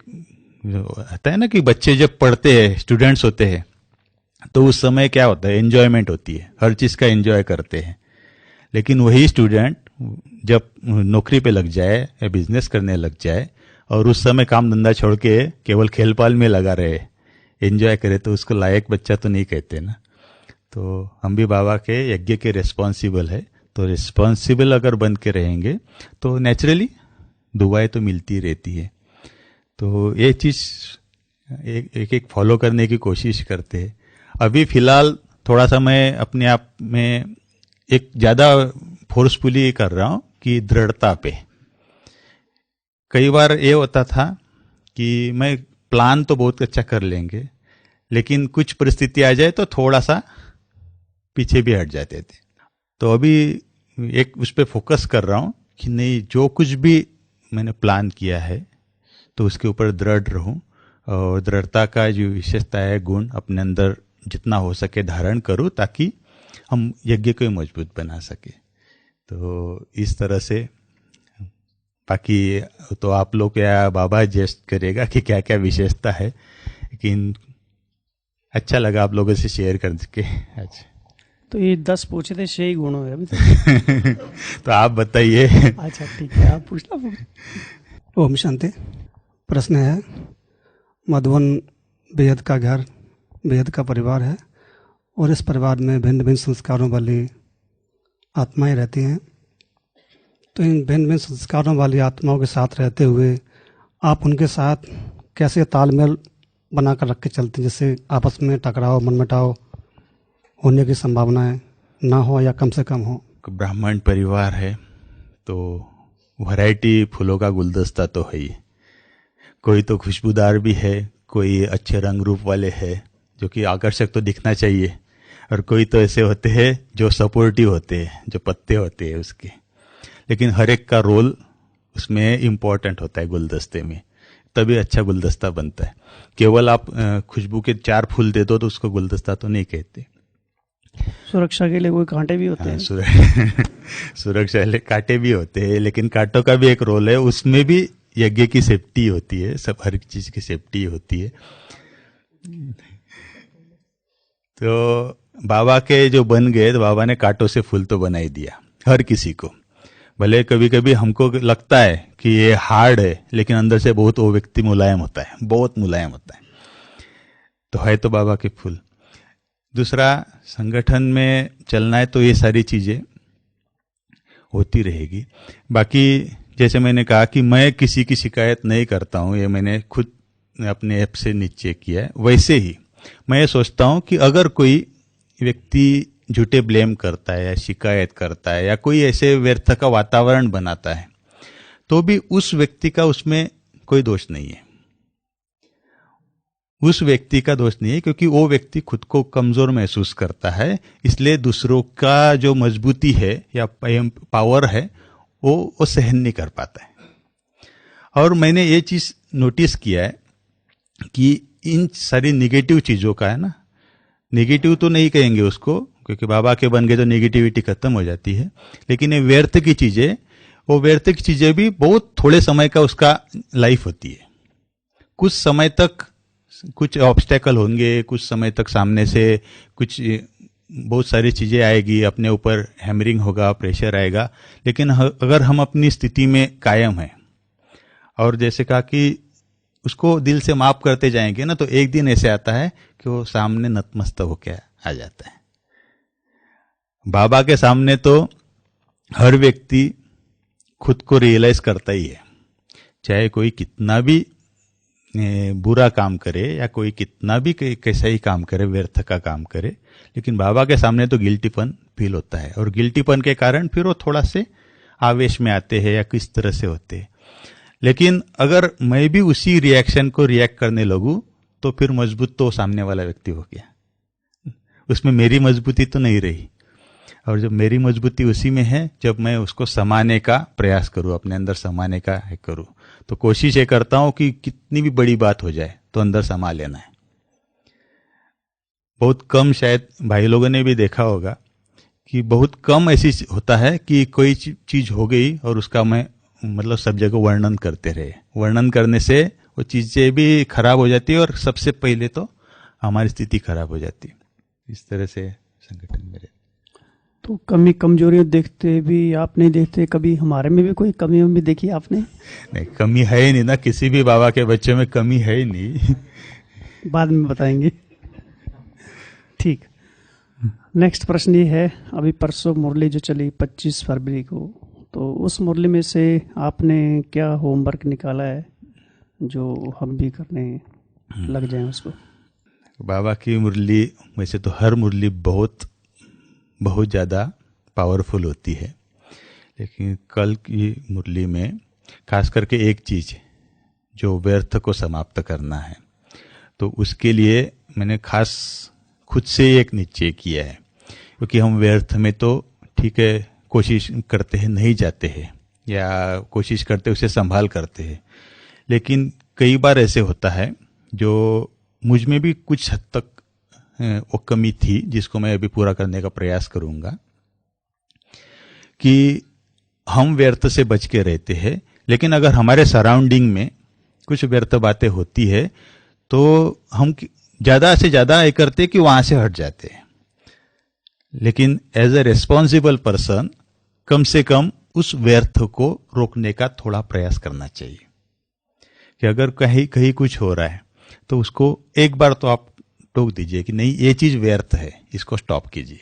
आता है ना कि बच्चे जब पढ़ते हैं, स्टूडेंट्स होते हैं, तो उस समय क्या होता है, एंजॉयमेंट होती है, हर चीज़ का एंजॉय करते हैं। लेकिन वही स्टूडेंट जब नौकरी पे लग जाए या बिजनेस करने लग जाए और उस समय काम धंधा छोड़ के केवल खेल पाल में लगा रहे, एंजॉय करे, तो उसको लायक बच्चा तो नहीं कहते ना। तो हम भी बाबा के यज्ञ के रिस्पॉन्सिबल है, तो रिस्पॉन्सिबल अगर बन के रहेंगे तो नेचुरली दुआएं तो मिलती रहती है। तो ये चीज़ एक एक फॉलो करने की कोशिश करते हैं। अभी फिलहाल थोड़ा सा मैं अपने आप में एक ज़्यादा फोर्सफुली कर रहा हूँ कि दृढ़ता पे। कई बार ये होता था कि मैं प्लान तो बहुत अच्छा कर लेंगे, लेकिन कुछ परिस्थिति आ जाए तो थोड़ा सा पीछे भी हट जाते थे। तो अभी एक उस पर फोकस कर रहा हूँ कि नहीं, जो कुछ भी मैंने प्लान किया है तो उसके ऊपर दृढ़ रहूं, और दृढ़ता का जो विशेषता है, गुण अपने अंदर जितना हो सके धारण करूं, ताकि हम यज्ञ को मजबूत बना सके। तो इस तरह से, बाकी तो आप लोग या बाबा जस्ट करेगा कि क्या क्या विशेषता है, लेकिन अच्छा लगा आप लोगों से शेयर करके। अच्छा, तो ये 10 पूछे थे, 6 ही गुण हुए अभी तक। तो आप बताइए। अच्छा ठीक है, आप पूछना। ओम शांति। प्रश्न है, मधुबन बेहद का घर, बेहद का परिवार है, और इस परिवार में भिन्न भिन्न संस्कारों वाली आत्माएं रहती हैं। तो इन भिन्न भिन्न संस्कारों वाली आत्माओं के साथ रहते हुए आप उनके साथ कैसे तालमेल बनाकर रख के चलते हैं, जिससे आपस में टकराव, मनमुटाव होने की संभावनाएं ना हो या कम से कम हो? ब्राह्मण परिवार है तो वैरायटी फूलों का गुलदस्ता तो है ही। कोई तो खुशबूदार भी है, कोई अच्छे रंग रूप वाले है जो कि आकर्षक तो दिखना चाहिए, और कोई तो ऐसे होते हैं जो सपोर्टिव होते हैं, जो पत्ते होते हैं उसके। लेकिन हर एक का रोल उसमें इम्पोर्टेंट होता है गुलदस्ते में, तभी अच्छा गुलदस्ता बनता है। केवल आप खुशबू के 4 फूल दे दो तो उसको गुलदस्ता तो नहीं कहते। सुरक्षा के लिए कोई कांटे भी होते हैं। सुरक्षा के लिए कांटे भी होते हैं, लेकिन कांटों का भी एक रोल है, उसमें भी यज्ञ की सेफ्टी होती है, सब हर चीज की सेफ्टी होती है। तो बाबा के जो बन गए, तो बाबा ने कांटों से फूल तो बना ही दिया हर किसी को। भले कभी कभी हमको लगता है कि ये हार्ड है, लेकिन अंदर से बहुत वो व्यक्ति मुलायम होता है, बहुत मुलायम होता है। तो है तो बाबा के फूल। दूसरा, संगठन में चलना है तो ये सारी चीजें होती रहेगी। बाकी जैसे मैंने कहा कि मैं किसी की शिकायत नहीं करता हूं, ये मैंने खुद अपने ऐप से नीचे किया है। वैसे ही मैं ये सोचता हूं कि अगर कोई व्यक्ति झूठे ब्लेम करता है या शिकायत करता है या कोई ऐसे व्यर्थ का वातावरण बनाता है, तो भी उस व्यक्ति का उसमें कोई दोष नहीं है। उस व्यक्ति का दोष नहीं है, क्योंकि वो व्यक्ति खुद को कमजोर महसूस करता है, इसलिए दूसरों का जो मजबूती है या पावर है वो सहन नहीं कर पाता है। और मैंने ये चीज नोटिस किया है कि इन सारी निगेटिव चीजों का है ना, निगेटिव तो नहीं कहेंगे उसको, क्योंकि बाबा के बन गए तो निगेटिविटी खत्म हो जाती है, लेकिन ये व्यर्थ की चीजें, वो व्यर्थ की चीजें भी बहुत थोड़े समय का उसका लाइफ होती है। कुछ समय तक कुछ ऑब्स्टेकल होंगे, कुछ समय तक सामने से कुछ बहुत सारी चीजें आएगी, अपने ऊपर हैमरिंग होगा, प्रेशर आएगा, लेकिन अगर हम अपनी स्थिति में कायम हैं और जैसे कहा कि उसको दिल से माफ करते जाएंगे ना, तो एक दिन ऐसे आता है कि वो सामने नतमस्तक होकर आ जाता है। बाबा के सामने तो हर व्यक्ति खुद को रियलाइज करता ही है, चाहे कोई कितना भी बुरा काम करे या कोई कितना भी कैसा ही काम करे, व्यर्थ का काम करे, लेकिन बाबा के सामने तो गिल्टीपन फील होता है, और गिल्टीपन के कारण फिर वो थोड़ा से आवेश में आते हैं या किस तरह से होते हैं। लेकिन अगर मैं भी उसी रिएक्शन को रिएक्ट करने लगूं तो फिर मजबूत तो सामने वाला व्यक्ति हो गया, उसमें मेरी मजबूती तो नहीं रही। और जब मेरी मजबूती उसी में है, जब मैं उसको समाने का प्रयास करूं, अपने अंदर समाने का करूं, तो कोशिश ये करता हूं कि कितनी भी बड़ी बात हो जाए तो अंदर समा लेना है। बहुत कम, शायद भाई लोगों ने भी देखा होगा कि बहुत कम ऐसी होता है कि कोई चीज हो गई और उसका मैं मतलब सब जगह वर्णन करते रहे। वर्णन करने से वो चीजें भी खराब हो जाती है और सबसे पहले तो हमारी स्थिति खराब हो जाती है। इस तरह से संगठन मेरे। तो कमी कमजोरियां देखते भी आप नहीं देखते, कभी हमारे में भी कोई कमी भी देखी आपने? नहीं, कमी है ही नहीं ना, किसी भी बाबा के बच्चे में कमी है ही नहीं। बाद में बताएंगे। ठीक। नेक्स्ट प्रश्न ये है, अभी परसों मुरली जो चली 25 फरवरी को, तो उस मुरली में से आपने क्या होमवर्क निकाला है जो हम भी करने लग जाएं उसको? बाबा की मुरली, वैसे तो हर मुरली बहुत बहुत ज़्यादा पावरफुल होती है, लेकिन कल की मुरली में खास करके एक चीज़ जो व्यर्थ को समाप्त करना है, तो उसके लिए मैंने खास खुद से एक निश्चय किया है। क्योंकि हम व्यर्थ में तो ठीक है कोशिश करते हैं, नहीं जाते हैं, या कोशिश करते उसे संभाल करते हैं, लेकिन कई बार ऐसे होता है जो मुझ में भी कुछ हद तक वो कमी थी, जिसको मैं अभी पूरा करने का प्रयास करूंगा, कि हम व्यर्थ से बच के रहते हैं, लेकिन अगर हमारे सराउंडिंग में कुछ व्यर्थ बातें होती है तो हम ज़्यादा से ज़्यादा ये करते कि वहाँ से हट जाते हैं। लेकिन एज ए रेस्पॉन्सिबल पर्सन कम से कम उस व्यर्थ को रोकने का थोड़ा प्रयास करना चाहिए, कि अगर कहीं कहीं कुछ हो रहा है तो उसको एक बार तो आप टोक दीजिए कि नहीं, ये चीज़ व्यर्थ है, इसको स्टॉप कीजिए।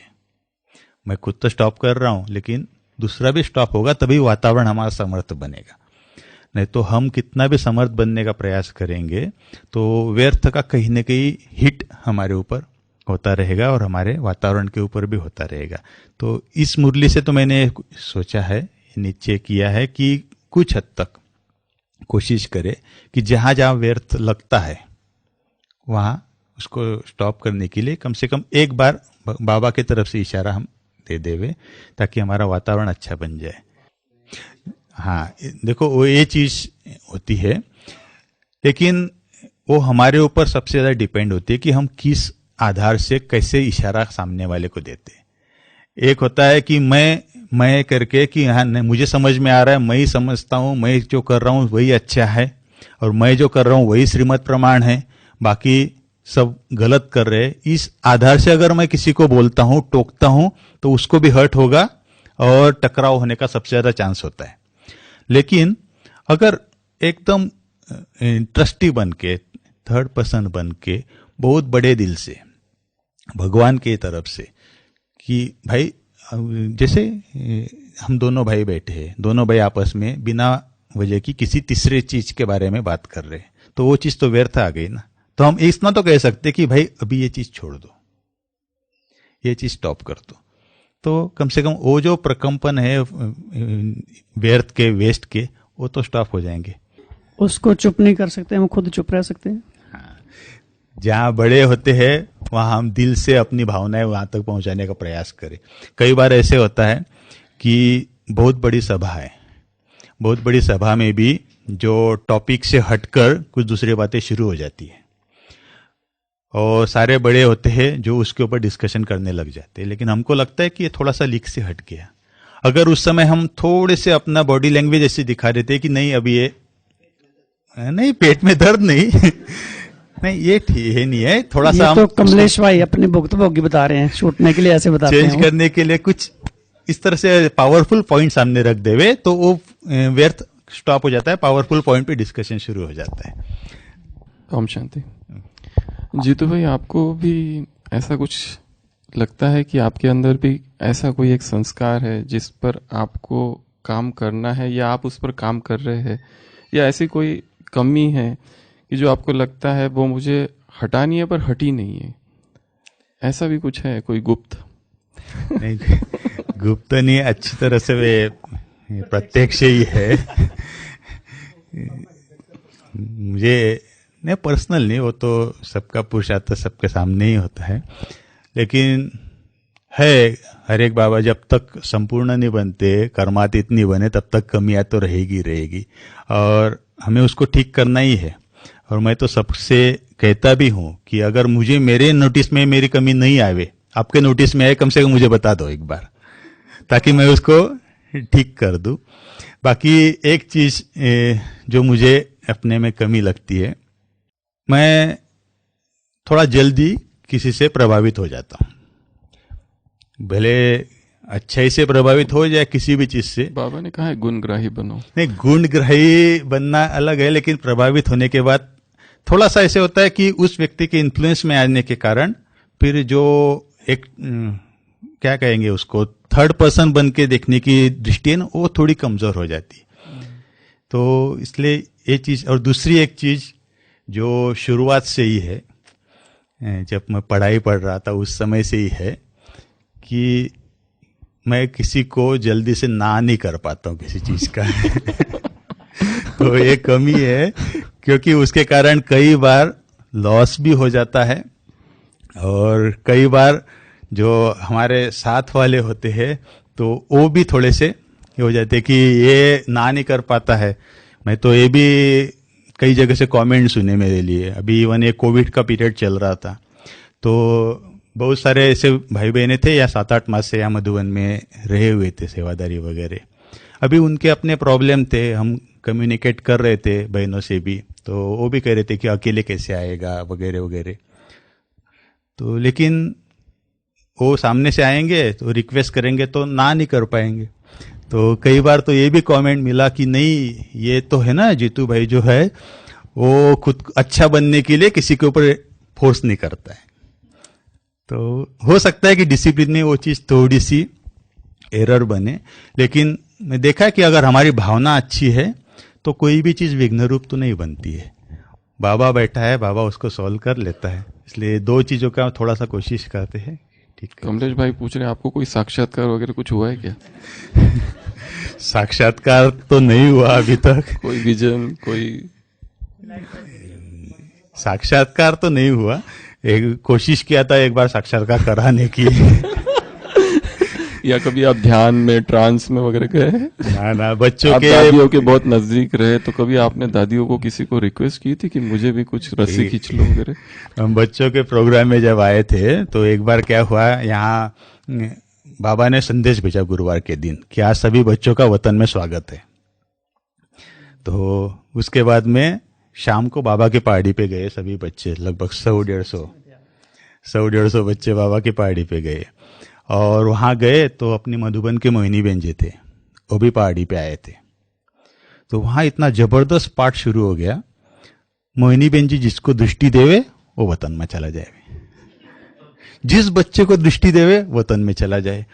मैं खुद तो स्टॉप कर रहा हूँ, लेकिन दूसरा भी स्टॉप होगा, तभी वातावरण हमारा समर्थ बनेगा। नहीं तो हम कितना भी समर्थ बनने का प्रयास करेंगे तो व्यर्थ का कहीं ना कहीं हिट हमारे ऊपर होता रहेगा और हमारे वातावरण के ऊपर भी होता रहेगा। तो इस मुरली से तो मैंने सोचा है, निश्चय किया है कि कुछ हद तक कोशिश करे कि जहाँ जहाँ व्यर्थ लगता है वहाँ उसको स्टॉप करने के लिए कम से कम एक बार बाबा की तरफ से इशारा हम दे देवे, ताकि हमारा वातावरण अच्छा बन जाए। हाँ, देखो वो ये चीज़ होती है, लेकिन वो हमारे ऊपर सबसे ज़्यादा डिपेंड होती है कि हम किस आधार से कैसे इशारा सामने वाले को देते हैं। एक होता है कि मैं करके कि हाँ मुझे समझ में आ रहा है, मैं ही समझता हूँ, मैं जो कर रहा हूँ वही अच्छा है, और मैं जो कर रहा हूँ वही श्रीमद् प्रमाण है, बाकी सब गलत कर रहे। इस आधार से अगर मैं किसी को बोलता हूँ, टोकता हूँ, तो उसको भी हर्ट होगा और टकराव होने का सबसे ज़्यादा चांस होता है। लेकिन अगर एकदम ट्रस्टी बन के, थर्ड पर्सन बन के, बहुत बड़े दिल से भगवान की तरफ से कि भाई, जैसे हम दोनों भाई बैठे हैं, दोनों भाई आपस में बिना वजह की किसी तीसरे चीज के बारे में बात कर रहे हैं, तो वो चीज तो व्यर्थ आ गई ना। तो हम इतना तो कह सकते कि भाई अभी ये चीज छोड़ दो, ये चीज स्टॉप कर दो, तो कम से कम वो जो प्रकंपन है व्यर्थ के, वेस्ट के, वो तो स्टॉप हो जाएंगे। उसको चुप नहीं कर सकते, हम खुद चुप रह सकते हैं। हाँ, जहाँ बड़े होते हैं वहाँ हम दिल से अपनी भावनाएं वहां तक पहुंचाने का प्रयास करें। कई बार ऐसे होता है कि बहुत बड़ी सभा है, बहुत बड़ी सभा में भी जो टॉपिक से हटकर कुछ दूसरी बातें शुरू हो जाती है, और सारे बड़े होते हैं जो उसके ऊपर डिस्कशन करने लग जाते हैं, लेकिन हमको लगता है कि ये थोड़ा सा लीक से हट गया। अगर उस समय हम थोड़े से अपना बॉडी लैंग्वेज ऐसे दिखा देते हैं कि नहीं अभी ये नहीं, पेट में दर्द नहीं नहीं ये ठीक है, नहीं है, थोड़ा सा तो कमलेश भाई अपने भुगतभोगी बता रहे हैं, छूटने के लिए ऐसे बताते हैं, चेंज करने के लिए कुछ इस तरह से पावरफुल पॉइंट सामने रख देवे तो वो व्यर्थ स्टॉप हो जाता है, पावरफुल पॉइंट पे डिस्कशन शुरू हो जाता है। ओम शांति। जीतू भाई, आपको भी ऐसा कुछ लगता है कि आपके अंदर भी ऐसा कोई एक संस्कार है जिस पर आपको काम करना है, या आप उस पर काम कर रहे हैं, या ऐसी कोई कमी है कि जो आपको लगता है वो मुझे हटानी है पर हटी नहीं है? ऐसा भी कुछ है कोई गुप्त? नहीं, गुप्त नहीं, अच्छी तरह से वे प्रत्यक्ष ही है। मुझे नहीं, पर्सनल नहीं, वो तो सबका पुरुषार्थ सबके सामने ही होता है, लेकिन है हर एक बाबा जब तक संपूर्ण नहीं बनते, कर्मातीत नहीं बने, तब तक कमियां तो रहेगी रहेगी, और हमें उसको ठीक करना ही है। और मैं तो सबसे कहता भी हूं कि अगर मुझे मेरे नोटिस में मेरी कमी नहीं आवे, आपके नोटिस में आए, कम से कम मुझे बता दो एक बार, ताकि मैं उसको ठीक कर दूं। बाकी एक चीज जो मुझे अपने में कमी लगती है, मैं थोड़ा जल्दी किसी से प्रभावित हो जाता हूं। भले अच्छाई से प्रभावित हो जाए किसी भी चीज से। बाबा ने कहा है गुणग्राही बनो। नहीं, गुणग्राही बनना अलग है, लेकिन प्रभावित होने के बाद थोड़ा सा ऐसे होता है कि उस व्यक्ति के इन्फ्लुएंस में आने के कारण फिर जो एक क्या कहेंगे उसको, थर्ड पर्सन बन के देखने की दृष्टि है ना, वो थोड़ी कमजोर हो जाती है। तो इसलिए ये चीज, और दूसरी एक चीज जो शुरुआत से ही है, जब मैं पढ़ाई पढ़ रहा था उस समय से ही है कि मैं किसी को जल्दी से ना नहीं कर पाता हूँ किसी चीज का। तो ये कमी है, क्योंकि उसके कारण कई बार लॉस भी हो जाता है, और कई बार जो हमारे साथ वाले होते हैं तो वो भी थोड़े से हो जाते कि ये ना नहीं कर पाता है। मैं तो ये भी कई जगह से कमेंट सुने मेरे लिए। अभी इवन ये कोविड का पीरियड चल रहा था, तो बहुत सारे ऐसे भाई बहने थे या 7-8 मास से यहाँ मधुबन में रहे हुए थे, सेवादारी वगैरह। अभी उनके अपने प्रॉब्लम थे, हम कम्युनिकेट कर रहे थे बहनों से भी, तो वो भी कह रहे थे कि अकेले कैसे आएगा वगैरह वगैरह। तो लेकिन वो सामने से आएंगे तो रिक्वेस्ट करेंगे तो ना नहीं कर पाएंगे। तो कई बार तो ये भी कमेंट मिला कि नहीं, ये तो है ना जीतू भाई जो है वो खुद अच्छा बनने के लिए किसी के ऊपर फोर्स नहीं करता है। तो हो सकता है कि डिसिप्लिन में वो चीज थोड़ी सी एरर बने, लेकिन मैं देखा कि अगर हमारी भावना अच्छी है तो कोई भी चीज विघ्न रूप तो नहीं बनती है। बाबा बैठा है, बाबा उसको सॉल्व कर लेता है। इसलिए दो चीजों का थोड़ा सा कोशिश करते हैं। ठीक है। कमलेश भाई पूछ रहे हैं आपको कोई साक्षात्कार वगैरह कुछ हुआ है क्या? साक्षात्कार तो नहीं हुआ अभी तक। कोई विजन, कोई साक्षात्कार तो नहीं हुआ। एक कोशिश किया था एक बार साक्षात्कार कराने की। या कभी आप ध्यान में, ट्रांस में वगैरह गए? ना, बच्चों आप के दादियों के बहुत नजदीक रहे, तो कभी आपने दादियों को किसी को रिक्वेस्ट की थी कि मुझे भी कुछ रस्सी खींच लो वगैरह? हम बच्चों के प्रोग्राम में जब आए थे तो एक बार क्या हुआ, यहाँ बाबा ने संदेश भेजा गुरुवार के दिन कि आज सभी बच्चों का वतन में स्वागत है। तो उसके बाद में शाम को बाबा की पहाड़ी पे गए सभी बच्चे, लगभग 100-150 बच्चे बाबा की पहाड़ी पे गए। और वहाँ गए तो अपनी मधुबन के मोहिनी बहन जी थे, वो भी पहाड़ी पे आए थे। तो वहाँ इतना जबरदस्त पाठ शुरू हो गया, मोहिनी बहन जी जिसको दृष्टि देवे वो वतन में चला जाए, जिस बच्चे को दृष्टि देवे वतन में चला जाए।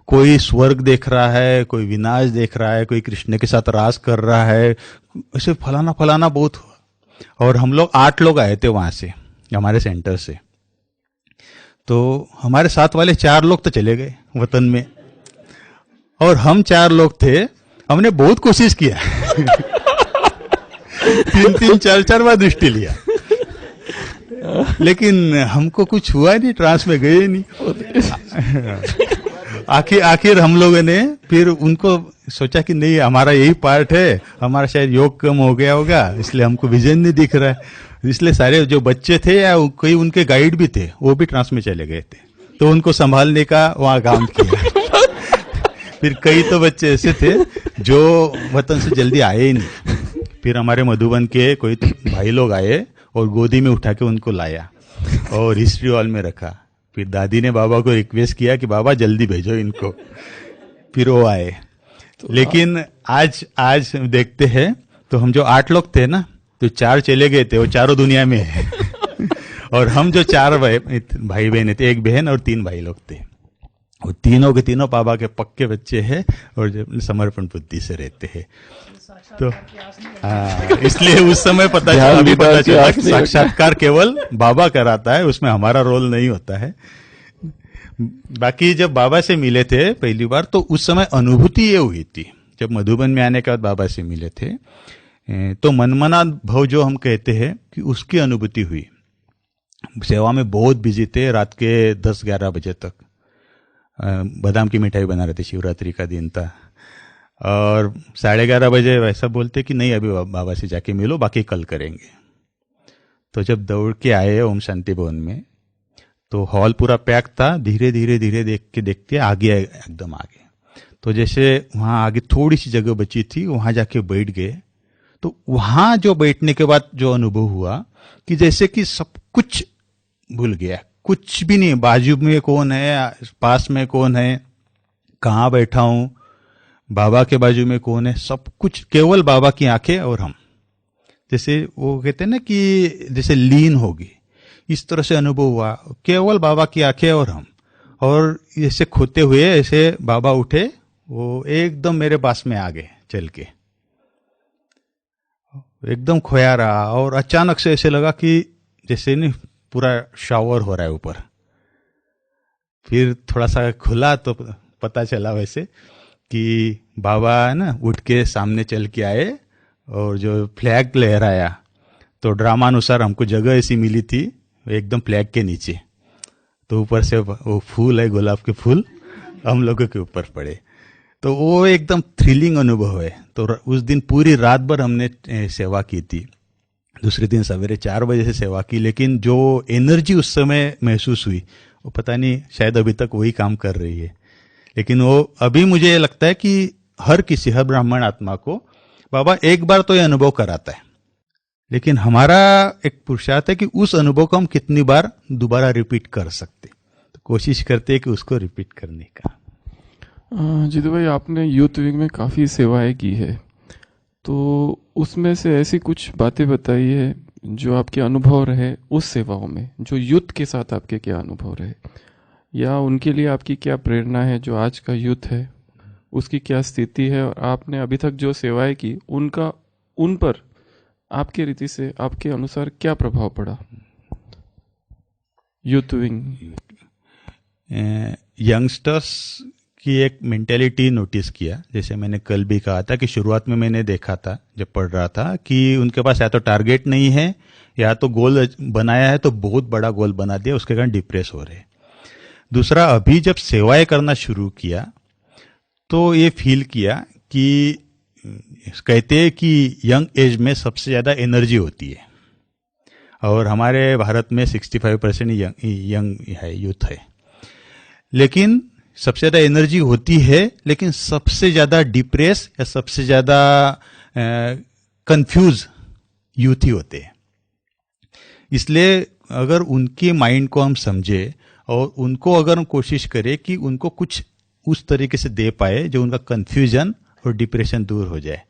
कोई स्वर्ग देख रहा है, कोई विनाश देख रहा है, कोई कृष्ण के साथ रास कर रहा है, ऐसे फलाना फलाना बहुत हुआ। और हम लोग 8 लोग आए थे वहां से, हमारे सेंटर से। तो हमारे साथ वाले 4 लोग तो चले गए वतन में, और हम 4 लोग थे। हमने बहुत कोशिश किया। 3-3, 4-4 बार दृष्टि लिया, लेकिन हमको कुछ हुआ नहीं, ट्रांस में गए नहीं। आखिर हम लोगों ने फिर उनको सोचा कि नहीं, हमारा यही पार्ट है, हमारा शायद योग कम हो गया होगा, इसलिए हमको विजन नहीं दिख रहा है। इसलिए सारे जो बच्चे थे या कोई उनके गाइड भी थे, वो भी ट्रांस में चले गए थे, तो उनको संभालने का वहां काम किया। फिर कई तो बच्चे ऐसे थे जो वतन से जल्दी आए ही नहीं। फिर हमारे मधुबन के कोई भाई लोग आए और गोदी में उठा के उनको लाया और हिस्ट्री हॉल में रखा। फिर दादी ने बाबा को रिक्वेस्ट किया कि बाबा जल्दी भेजो इनको, फिर वो आए। लेकिन आज देखते हैं तो हम जो 8 लोग थे ना, तो 4 चले गए थे, वो चारों दुनिया में है। और हम जो 4 भाई बहन थे, 1 बहन और 3 भाई लोग थे, वो तीनों के तीनों बाबा के पक्के बच्चे हैं और जो समर्पण बुद्धि से रहते हैं। तो इसलिए उस समय पता चला कि साक्षात्कार केवल बाबा कराता है, उसमें हमारा रोल नहीं होता है। बाकी जब बाबा से मिले थे पहली बार, तो उस समय अनुभूति ये हुई थी, जब मधुबन में आने के बाद बाबा से मिले थे, तो मनमना भाव जो हम कहते हैं कि उसकी अनुभूति हुई। सेवा में बहुत बिजी थे, रात के 10-11 बजे तक बादाम की मिठाई बना रहे थे, शिवरात्रि का दिन था। और 11:30 बजे वैसा बोलते कि नहीं, अभी बाबा से जाके मिलो, बाकी कल करेंगे। तो जब दौड़ के आए ओम शांति भवन में, तो हॉल पूरा पैक था। धीरे धीरे देखते आगे, एकदम आगे। तो जैसे वहाँ आगे थोड़ी सी जगह बची थी, वहाँ जाके बैठ गए। तो वहाँ जो बैठने के बाद जो अनुभव हुआ कि जैसे कि सब कुछ भूल गया, कुछ भी नहीं, बाजू में कौन है, पास में कौन है, कहाँ बैठा हूं, बाबा के बाजू में कौन है, सब कुछ केवल बाबा की आंखें और हम। जैसे वो कहते हैं ना कि जैसे लीन होगी, इस तरह से अनुभव हुआ, केवल बाबा की आंखें और हम। और जैसे खोते हुए ऐसे बाबा उठे, वो एकदम मेरे पास में आ गए चल के, एकदम खोया रहा। और अचानक से ऐसे लगा कि जैसे नहीं पूरा शावर हो रहा है ऊपर। फिर थोड़ा सा खुला तो पता चला वैसे कि बाबा है ना उठ के सामने चल के आए और जो फ्लैग लहराया, तो ड्रामानुसार हमको जगह ऐसी मिली थी एकदम फ्लैग के नीचे, तो ऊपर से वो फूल है, गुलाब के फूल हम लोगों के ऊपर पड़े। तो वो एकदम थ्रिलिंग अनुभव है। तो उस दिन पूरी रात भर हमने सेवा की थी, दूसरे दिन सवेरे 4 बजे से सेवा की। लेकिन जो एनर्जी उस समय महसूस हुई, वो पता नहीं शायद अभी तक वही काम कर रही है। लेकिन वो अभी मुझे लगता है कि हर ब्राह्मण आत्मा को बाबा एक बार तो ये अनुभव कराता है, लेकिन हमारा एक पुरुषार्थ है कि उस अनुभव को हम कितनी बार दोबारा रिपीट कर सकते। तो कोशिश करते हैं कि उसको रिपीट करने का। जीतू भाई, आपने यूथ विंग में काफ़ी सेवाएं की है, तो उसमें से ऐसी कुछ बातें बताइए जो आपके अनुभव रहे उस सेवाओं में, जो यूथ के साथ आपके क्या अनुभव रहे, या उनके लिए आपकी क्या प्रेरणा है, जो आज का यूथ है उसकी क्या स्थिति है, और आपने अभी तक जो सेवाएं की उनका उन पर आपके रीति से, आपके अनुसार क्या प्रभाव पड़ा यूथ विंग? यंगस्टर्स की एक मेंटेलिटी नोटिस किया, जैसे मैंने कल भी कहा था कि शुरुआत में मैंने देखा था जब पढ़ रहा था कि उनके पास या तो टारगेट नहीं है, या तो गोल बनाया है तो बहुत बड़ा गोल बना दिया, उसके कारण डिप्रेस हो रहे। दूसरा, अभी जब सेवाएं करना शुरू किया तो ये फील किया कि कहते हैं कि यंग एज में सबसे ज्यादा एनर्जी होती है, और हमारे भारत में 65% यंग है, यूथ है। लेकिन सबसे ज्यादा एनर्जी होती है, लेकिन सबसे ज्यादा डिप्रेस या सबसे ज्यादा कंफ्यूज यूथ ही होते हैं। इसलिए अगर उनके माइंड को हम समझे और उनको अगर हम कोशिश करें कि उनको कुछ उस तरीके से दे पाए जो उनका कंफ्यूजन और डिप्रेशन दूर हो जाए,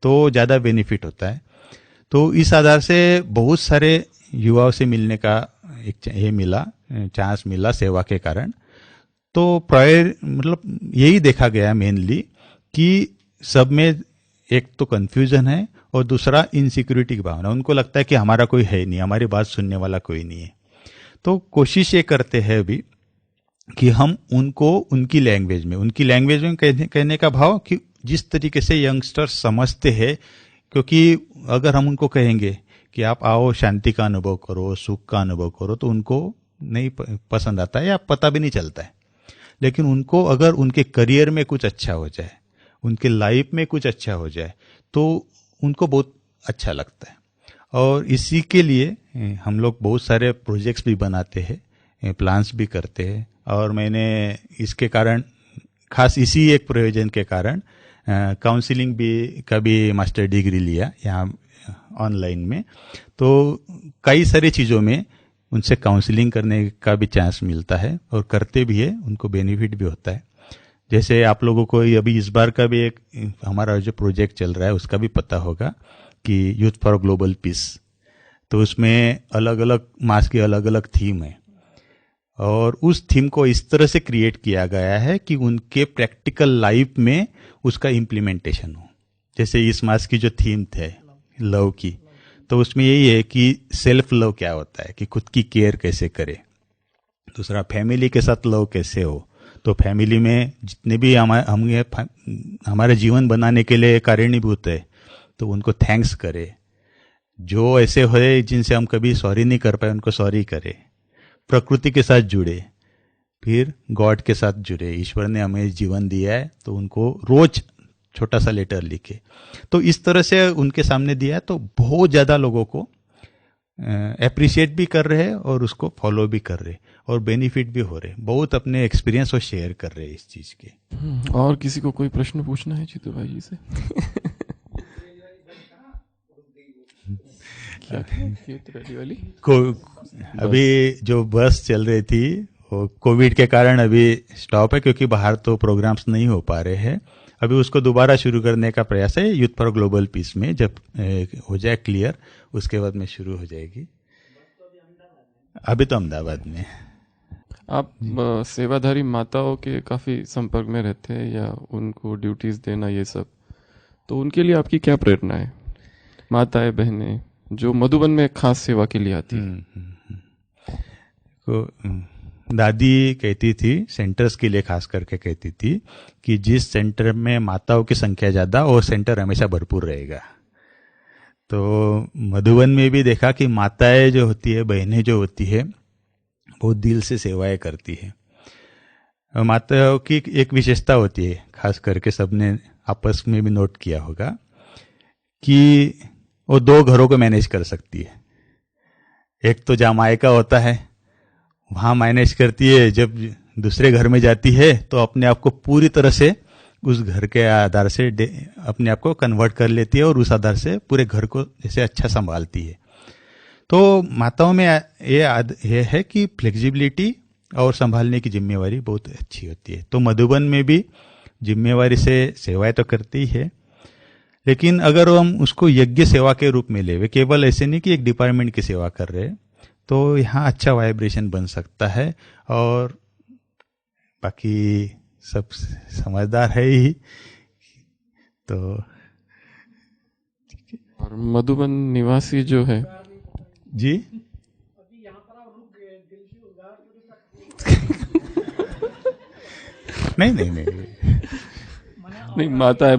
तो ज़्यादा बेनिफिट होता है। तो इस आधार से बहुत सारे युवाओं से मिलने का एक चांस मिला सेवा के कारण। तो मतलब यही देखा गया मेनली कि सब में एक तो कंफ्यूजन है और दूसरा इनसिक्योरिटी की भावना। उनको लगता है कि हमारा कोई है नहीं, हमारी बात सुनने वाला कोई नहीं है। तो कोशिश ये करते हैं अभी कि हम उनको उनकी लैंग्वेज में कहने का भाव कि जिस तरीके से यंगस्टर्स समझते हैं, क्योंकि अगर हम उनको कहेंगे कि आप आओ शांति का अनुभव करो, सुख का अनुभव करो, तो उनको नहीं पसंद आता है या पता भी नहीं चलता है। लेकिन उनको अगर उनके करियर में कुछ अच्छा हो जाए, उनके लाइफ में कुछ अच्छा हो जाए, तो उनको बहुत अच्छा लगता है। और इसी के लिए हम लोग बहुत सारे प्रोजेक्ट्स भी बनाते हैं, प्लान्स भी करते हैं। और मैंने इसके कारण, खास इसी एक प्रयोजन के कारण, काउंसलिंग का भी मास्टर डिग्री लिया यहाँ ऑनलाइन में। तो कई सारी चीज़ों में उनसे काउंसलिंग करने का भी चांस मिलता है और करते भी है, उनको बेनिफिट भी होता है। जैसे आप लोगों को अभी इस बार का भी एक हमारा जो प्रोजेक्ट चल रहा है उसका भी पता होगा कि यूथ फॉर ग्लोबल पीस। तो उसमें अलग अलग मास की अलग अलग थीम है, और उस थीम को इस तरह से क्रिएट किया गया है कि उनके प्रैक्टिकल लाइफ में उसका इम्प्लीमेंटेशन हो। जैसे इस मास की जो थीम थे लव की, तो उसमें यही है कि सेल्फ लव क्या होता है, कि खुद की केयर कैसे करे। दूसरा, फैमिली के साथ लव कैसे हो, तो फैमिली में जितने भी हमारे जीवन बनाने के लिए कारणीभूत है, तो उनको थैंक्स करे। जो ऐसे हुए जिनसे हम कभी सॉरी नहीं कर पाए, उनको सॉरी करे। प्रकृति के साथ जुड़े, फिर गॉड के साथ जुड़े। ईश्वर ने हमें जीवन दिया है, तो उनको रोज छोटा सा लेटर लिखे। तो इस तरह से उनके सामने दिया है, तो बहुत ज़्यादा लोगों को अप्रिशिएट भी कर रहे हैं और उसको फॉलो भी कर रहे हैं और बेनिफिट भी हो रहे हैं। बहुत अपने एक्सपीरियंस और शेयर कर रहे हैं इस चीज़ के। और किसी को कोई प्रश्न पूछना है जीतू भाई जी से? यूथ रैली वाली अभी जो बस चल रही थी वो कोविड के कारण अभी स्टॉप है, क्योंकि बाहर तो प्रोग्राम्स नहीं हो पा रहे हैं। अभी उसको दोबारा शुरू करने का प्रयास है यूथ फॉर ग्लोबल पीस में। जब हो जाए क्लियर उसके बाद में शुरू हो जाएगी। अभी तो अहमदाबाद में। आप सेवाधारी माताओं के काफ़ी संपर्क में रहते हैं या उनको ड्यूटीज़ देना ये सब, तो उनके लिए आपकी क्या प्रेरणा है? माताएं बहनें जो मधुबन में खास सेवा के लिए आती है। तो दादी कहती थी, सेंटर्स के लिए खास करके कहती थी कि जिस सेंटर में माताओं की संख्या ज़्यादा वो सेंटर हमेशा भरपूर रहेगा। तो मधुबन में भी देखा कि माताएं जो होती है, बहनें जो होती है, वो दिल से सेवाएं करती है। माताओं की एक विशेषता होती है, खास करके सबने आपस में भी नोट किया होगा, कि वो 2 घरों को मैनेज कर सकती है। एक तो जहाँ मायका होता है वहाँ मैनेज करती है, जब दूसरे घर में जाती है तो अपने आप को पूरी तरह से उस घर के आधार से अपने आप को कन्वर्ट कर लेती है और उस आधार से पूरे घर को जैसे अच्छा संभालती है। तो माताओं में ये है कि फ्लेक्सिबिलिटी और संभालने की जिम्मेवारी बहुत अच्छी होती है। तो मधुबन में भी जिम्मेवारी से सेवाएं तो करती ही है, लेकिन अगर हम उसको यज्ञ सेवा के रूप में ले, केवल ऐसे नहीं कि एक डिपार्टमेंट की सेवा कर रहे, तो यहाँ अच्छा वाइब्रेशन बन सकता है। और बाकी सब समझदार है ही। तो और मधुबन निवासी जो है जी, नहीं, माताएं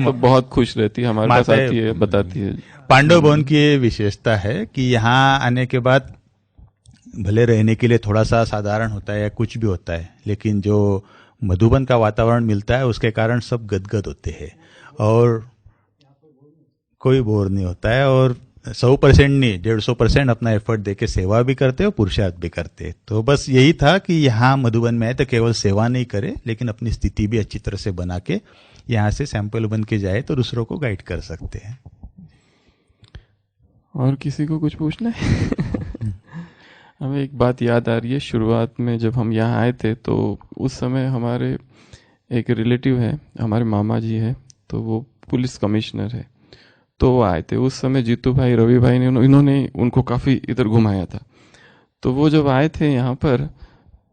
तो बहुत खुश रहती है, हमारे पास आती है, बताती है। पांडव भवन की ये विशेषता है कि यहाँ आने के बाद भले रहने के लिए थोड़ा सा साधारण होता है या कुछ भी होता है, लेकिन जो मधुबन का वातावरण मिलता है उसके कारण सब गदगद होते हैं और कोई बोर नहीं होता है। और 100% नहीं, 150% अपना एफर्ट देके सेवा भी करते हो, पुरुषार्थ भी करते। तो बस यही था कि यहाँ मधुबन में आए तो केवल सेवा नहीं करे, लेकिन अपनी स्थिति भी अच्छी तरह से बना के यहाँ से सैंपल बन के जाए तो दूसरों को गाइड कर सकते हैं। और किसी को कुछ पूछना है? हमें एक बात याद आ रही है, शुरुआत में जब हम यहाँ आए थे तो उस समय हमारे एक रिलेटिव है, हमारे मामा जी है, तो वो पुलिस कमिश्नर है, तो वो आए थे। उस समय जीतू भाई, रवि भाई ने इन्होंने उनको काफ़ी इधर घुमाया था। तो वो जब आए थे यहाँ पर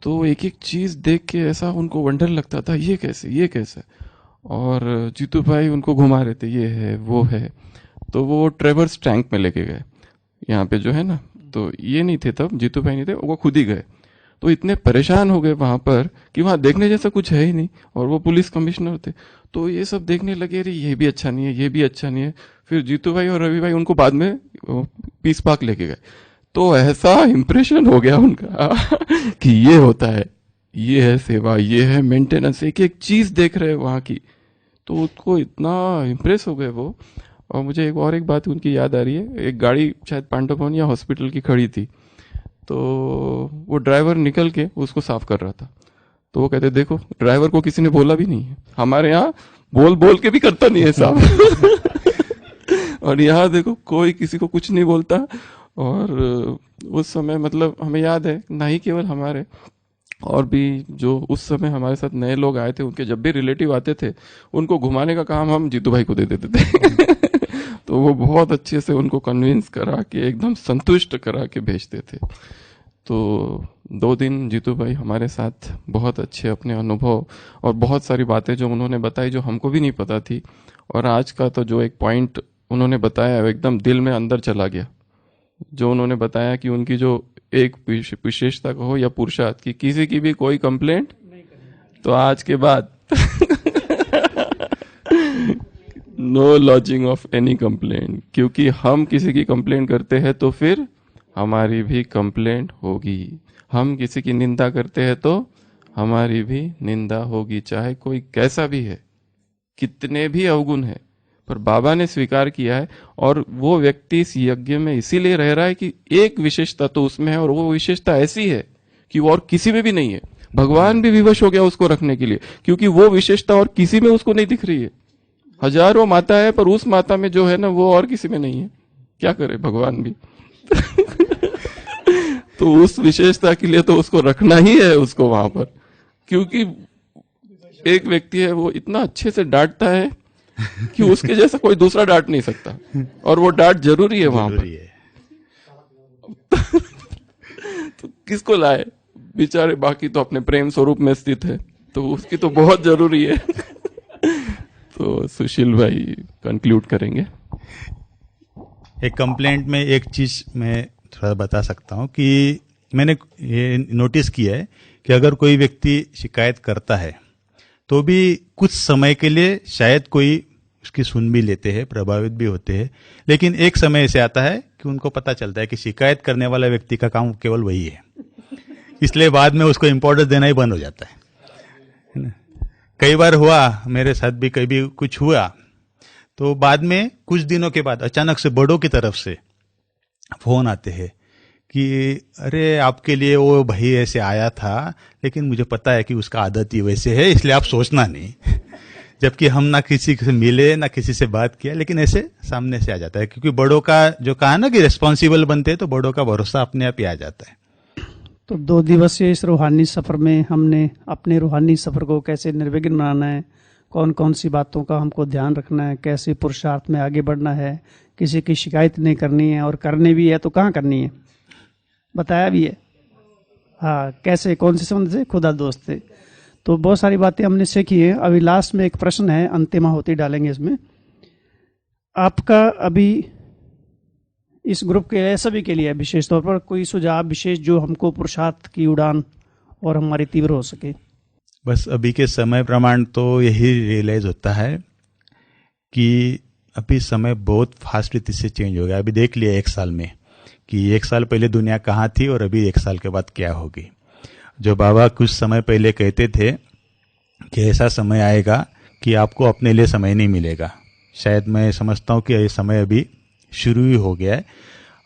तो एक एक चीज़ देख के ऐसा उनको वंडर लगता था, ये कैसे, ये कैसे। और जीतू भाई उनको घुमा रहे थे, ये है वो है। तो वो ट्रेवर्स टैंक में लेके गए यहाँ पे जो है ना, तो ये नहीं थे तब, जीतू भाई नहीं थे, वो खुद ही गए। तो इतने परेशान हो गए वहाँ पर कि वहाँ देखने जैसा कुछ है ही नहीं, और वो पुलिस कमिश्नर थे। तो ये सब देखने लगे, अरे ये भी अच्छा नहीं है, ये भी अच्छा नहीं है। फिर जीतू भाई और रवि भाई उनको बाद में पीस पार्क लेके गए। तो ऐसा इम्प्रेशन हो गया उनका कि ये होता है, ये है सेवा, ये है मेंटेनेंस, एक एक चीज देख रहे हैं वहाँ की। तो उसको इतना इम्प्रेस हो गए वो। और मुझे एक बात उनकी याद आ रही है, एक गाड़ी शायद पांडव भवन या हॉस्पिटल की खड़ी थी, तो वो ड्राइवर निकल के उसको साफ कर रहा था। तो वो कहते, देखो ड्राइवर को किसी ने बोला भी नहीं है, हमारे यहाँ बोल बोल के भी करता नहीं है साफ और यहाँ देखो कोई किसी को कुछ नहीं बोलता। और उस समय मतलब हमें याद है, ना ही केवल हमारे, और भी जो उस समय हमारे साथ नए लोग आए थे, उनके जब भी रिलेटिव आते थे उनको घुमाने का काम हम जीतू भाई को दे देते थे तो वो बहुत अच्छे से उनको कन्विंस करा के, एकदम संतुष्ट करा के भेजते थे। तो 2 दिन जीतू भाई हमारे साथ बहुत अच्छे अपने अनुभव और बहुत सारी बातें जो उन्होंने बताई जो हमको भी नहीं पता थी। और आज का तो जो एक पॉइंट उन्होंने बताया वो एकदम दिल में अंदर चला गया। जो उन्होंने बताया कि उनकी जो एक विशेषता कहो या पुरुषार्थ की, किसी की भी कोई कंप्लेंट तो आज के बाद no lodging of any complaint, क्योंकि हम किसी की कंप्लेंट करते हैं तो फिर हमारी भी कंप्लेंट होगी। हम किसी की निंदा करते हैं तो हमारी भी निंदा होगी, चाहे कोई कैसा भी है, कितने भी अवगुण है। पर बाबा ने स्वीकार किया है, और वो व्यक्ति इस यज्ञ में इसीलिए रह रहा है कि एक विशेषता तो उसमें है, और वो विशेषता ऐसी है कि वो और किसी में भी नहीं है। भगवान भी विवश हो गया उसको रखने के लिए, क्योंकि वो विशेषता और किसी में उसको नहीं दिख रही है। हजारों माता है, पर उस माता में जो है ना वो और किसी में नहीं है। क्या करे भगवान भी। तो उस विशेषता के लिए तो उसको रखना ही है उसको वहां पर, क्योंकि एक व्यक्ति है वो इतना अच्छे से डांटता है कि उसके जैसा कोई दूसरा डांट नहीं सकता, और वो डांट जरूरी है वहां पर। तो किसको लाए बेचारे, बाकी तो अपने प्रेम स्वरूप में स्थित है, तो उसकी तो बहुत जरूरी है। तो सुशील भाई कंक्लूड करेंगे। एक कंप्लेंट में एक चीज मैं थोड़ा बता सकता हूँ कि मैंने ये नोटिस किया है कि अगर कोई व्यक्ति शिकायत करता है तो भी कुछ समय के लिए शायद कोई उसकी सुन भी लेते हैं, प्रभावित भी होते हैं, लेकिन एक समय ऐसे आता है कि उनको पता चलता है कि शिकायत करने वाला व्यक्ति का काम केवल वही है, इसलिए बाद में उसको इम्पोर्टेंस देना ही बंद हो जाता है ना। कई बार हुआ मेरे साथ भी, कभी कुछ हुआ तो बाद में कुछ दिनों के बाद अचानक से बड़ों की तरफ से फोन आते हैं कि अरे आपके लिए वो भाई ऐसे आया था, लेकिन मुझे पता है कि उसका आदत ही वैसे है, इसलिए आप सोचना नहीं। जबकि हम ना किसी से मिले ना किसी से बात किया, लेकिन ऐसे सामने से आ जाता है, क्योंकि बड़ों का जो कहा ना कि रिस्पॉन्सिबल बनते हैं तो बड़ों का भरोसा अपने आप ही आ जाता है। तो 2 दिवसीय इस रूहानी सफ़र में हमने अपने रूहानी सफ़र को कैसे निर्विघ्न बनाना है, कौन कौन सी बातों का हमको ध्यान रखना है, कैसे पुरुषार्थ में आगे बढ़ना है, किसी की शिकायत नहीं करनी है, और करनी भी है तो कहाँ करनी है बताया भी है। हाँ, कैसे, कौन से संबंध से, खुदा दोस्त से। तो बहुत सारी बातें हमने सीखी है। अभी लास्ट में एक प्रश्न है, अंतिम आहुति डालेंगे इसमें। आपका अभी इस ग्रुप के लिए, सभी के लिए विशेष तौर पर कोई सुझाव विशेष जो हमको पुरुषार्थ की उड़ान और हमारी तीव्र हो सके? बस अभी के समय प्रमाण तो यही रियलाइज होता है कि अभी समय बहुत फास्ट रीति से चेंज हो गया। अभी देख लिया 1 साल में कि 1 साल पहले दुनिया कहाँ थी और अभी 1 साल के बाद क्या होगी। जो बाबा कुछ समय पहले कहते थे कि ऐसा समय आएगा कि आपको अपने लिए समय नहीं मिलेगा, शायद मैं समझता हूँ कि ये समय अभी शुरू ही हो गया है,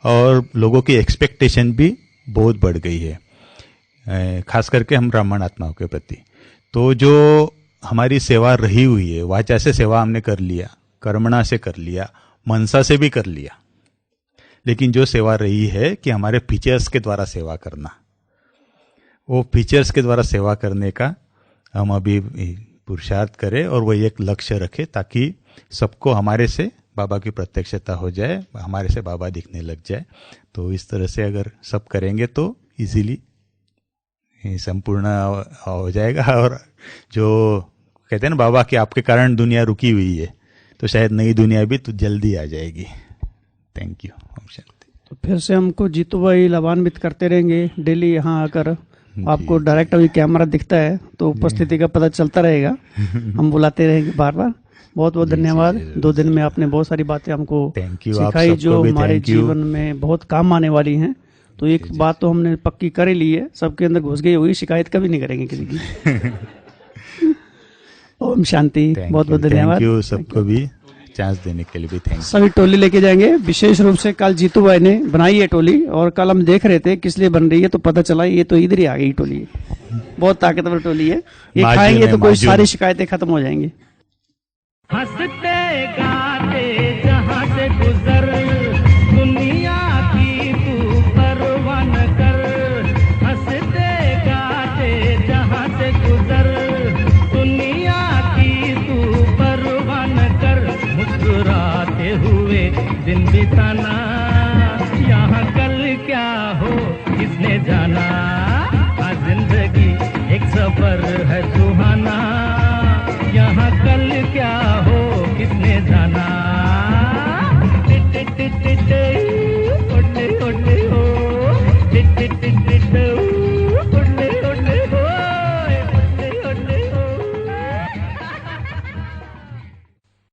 और लोगों की एक्सपेक्टेशन भी बहुत बढ़ गई है, खास करके हम ब्राह्मण आत्माओं के प्रति। तो जो हमारी सेवा रही हुई है, वाचा से सेवा हमने कर लिया, कर्मणा से कर लिया, मनसा से भी कर लिया, लेकिन जो सेवा रही है कि हमारे फीचर्स के द्वारा सेवा करना, वो फीचर्स के द्वारा सेवा करने का हम अभी पुरुषार्थ करें और वही एक लक्ष्य रखें, ताकि सबको हमारे से बाबा की प्रत्यक्षता हो जाए, हमारे से बाबा दिखने लग जाए। तो इस तरह से अगर सब करेंगे तो इजीली संपूर्ण हो जाएगा। और जो कहते हैं ना बाबा कि आपके कारण दुनिया रुकी हुई है, तो शायद नई दुनिया भी तो जल्दी आ जाएगी। Thank you. ओम शांति। तो फिर से हमको जीतू भाई लाभान्वित करते रहेंगे डेली यहाँ आकर। आपको डायरेक्ट अभी कैमरा दिखता है तो उपस्थिति का पता चलता रहेगा, हम बुलाते रहेंगे बार बार। बहुत बहुत धन्यवाद। 2 दिन में आपने बहुत सारी बातें हमको सिखाई जो हमारे जीवन में बहुत काम आने वाली हैं। तो एक बात तो हमने पक्की कर ही ली है, सबके अंदर घुस गई हुई, शिकायत कभी नहीं करेंगे किसी की। ओम शांति। बहुत बहुत धन्यवाद। थैंक यू सबको भी चांस देने के लिए भी थैंक यू। सभी टोली लेके जाएंगे। विशेष रूप से कल जीतू भाई ने बनाई है टोली, और कल हम देख रहे थे किस लिए बन रही है, तो पता चला ये तो इधर ही आ गई टोली। बहुत ताकतवर टोली है, ये खाएंगे तो कोई सारी शिकायतें खत्म हो जाएंगी। हंसते गाते जहाँ से गुजर, दुनिया की तू परवाह न कर। हंसते गाते जहाँ से गुजर, दुनिया की तू परवाह न कर। मुस्कुराते हुए दिन बिताना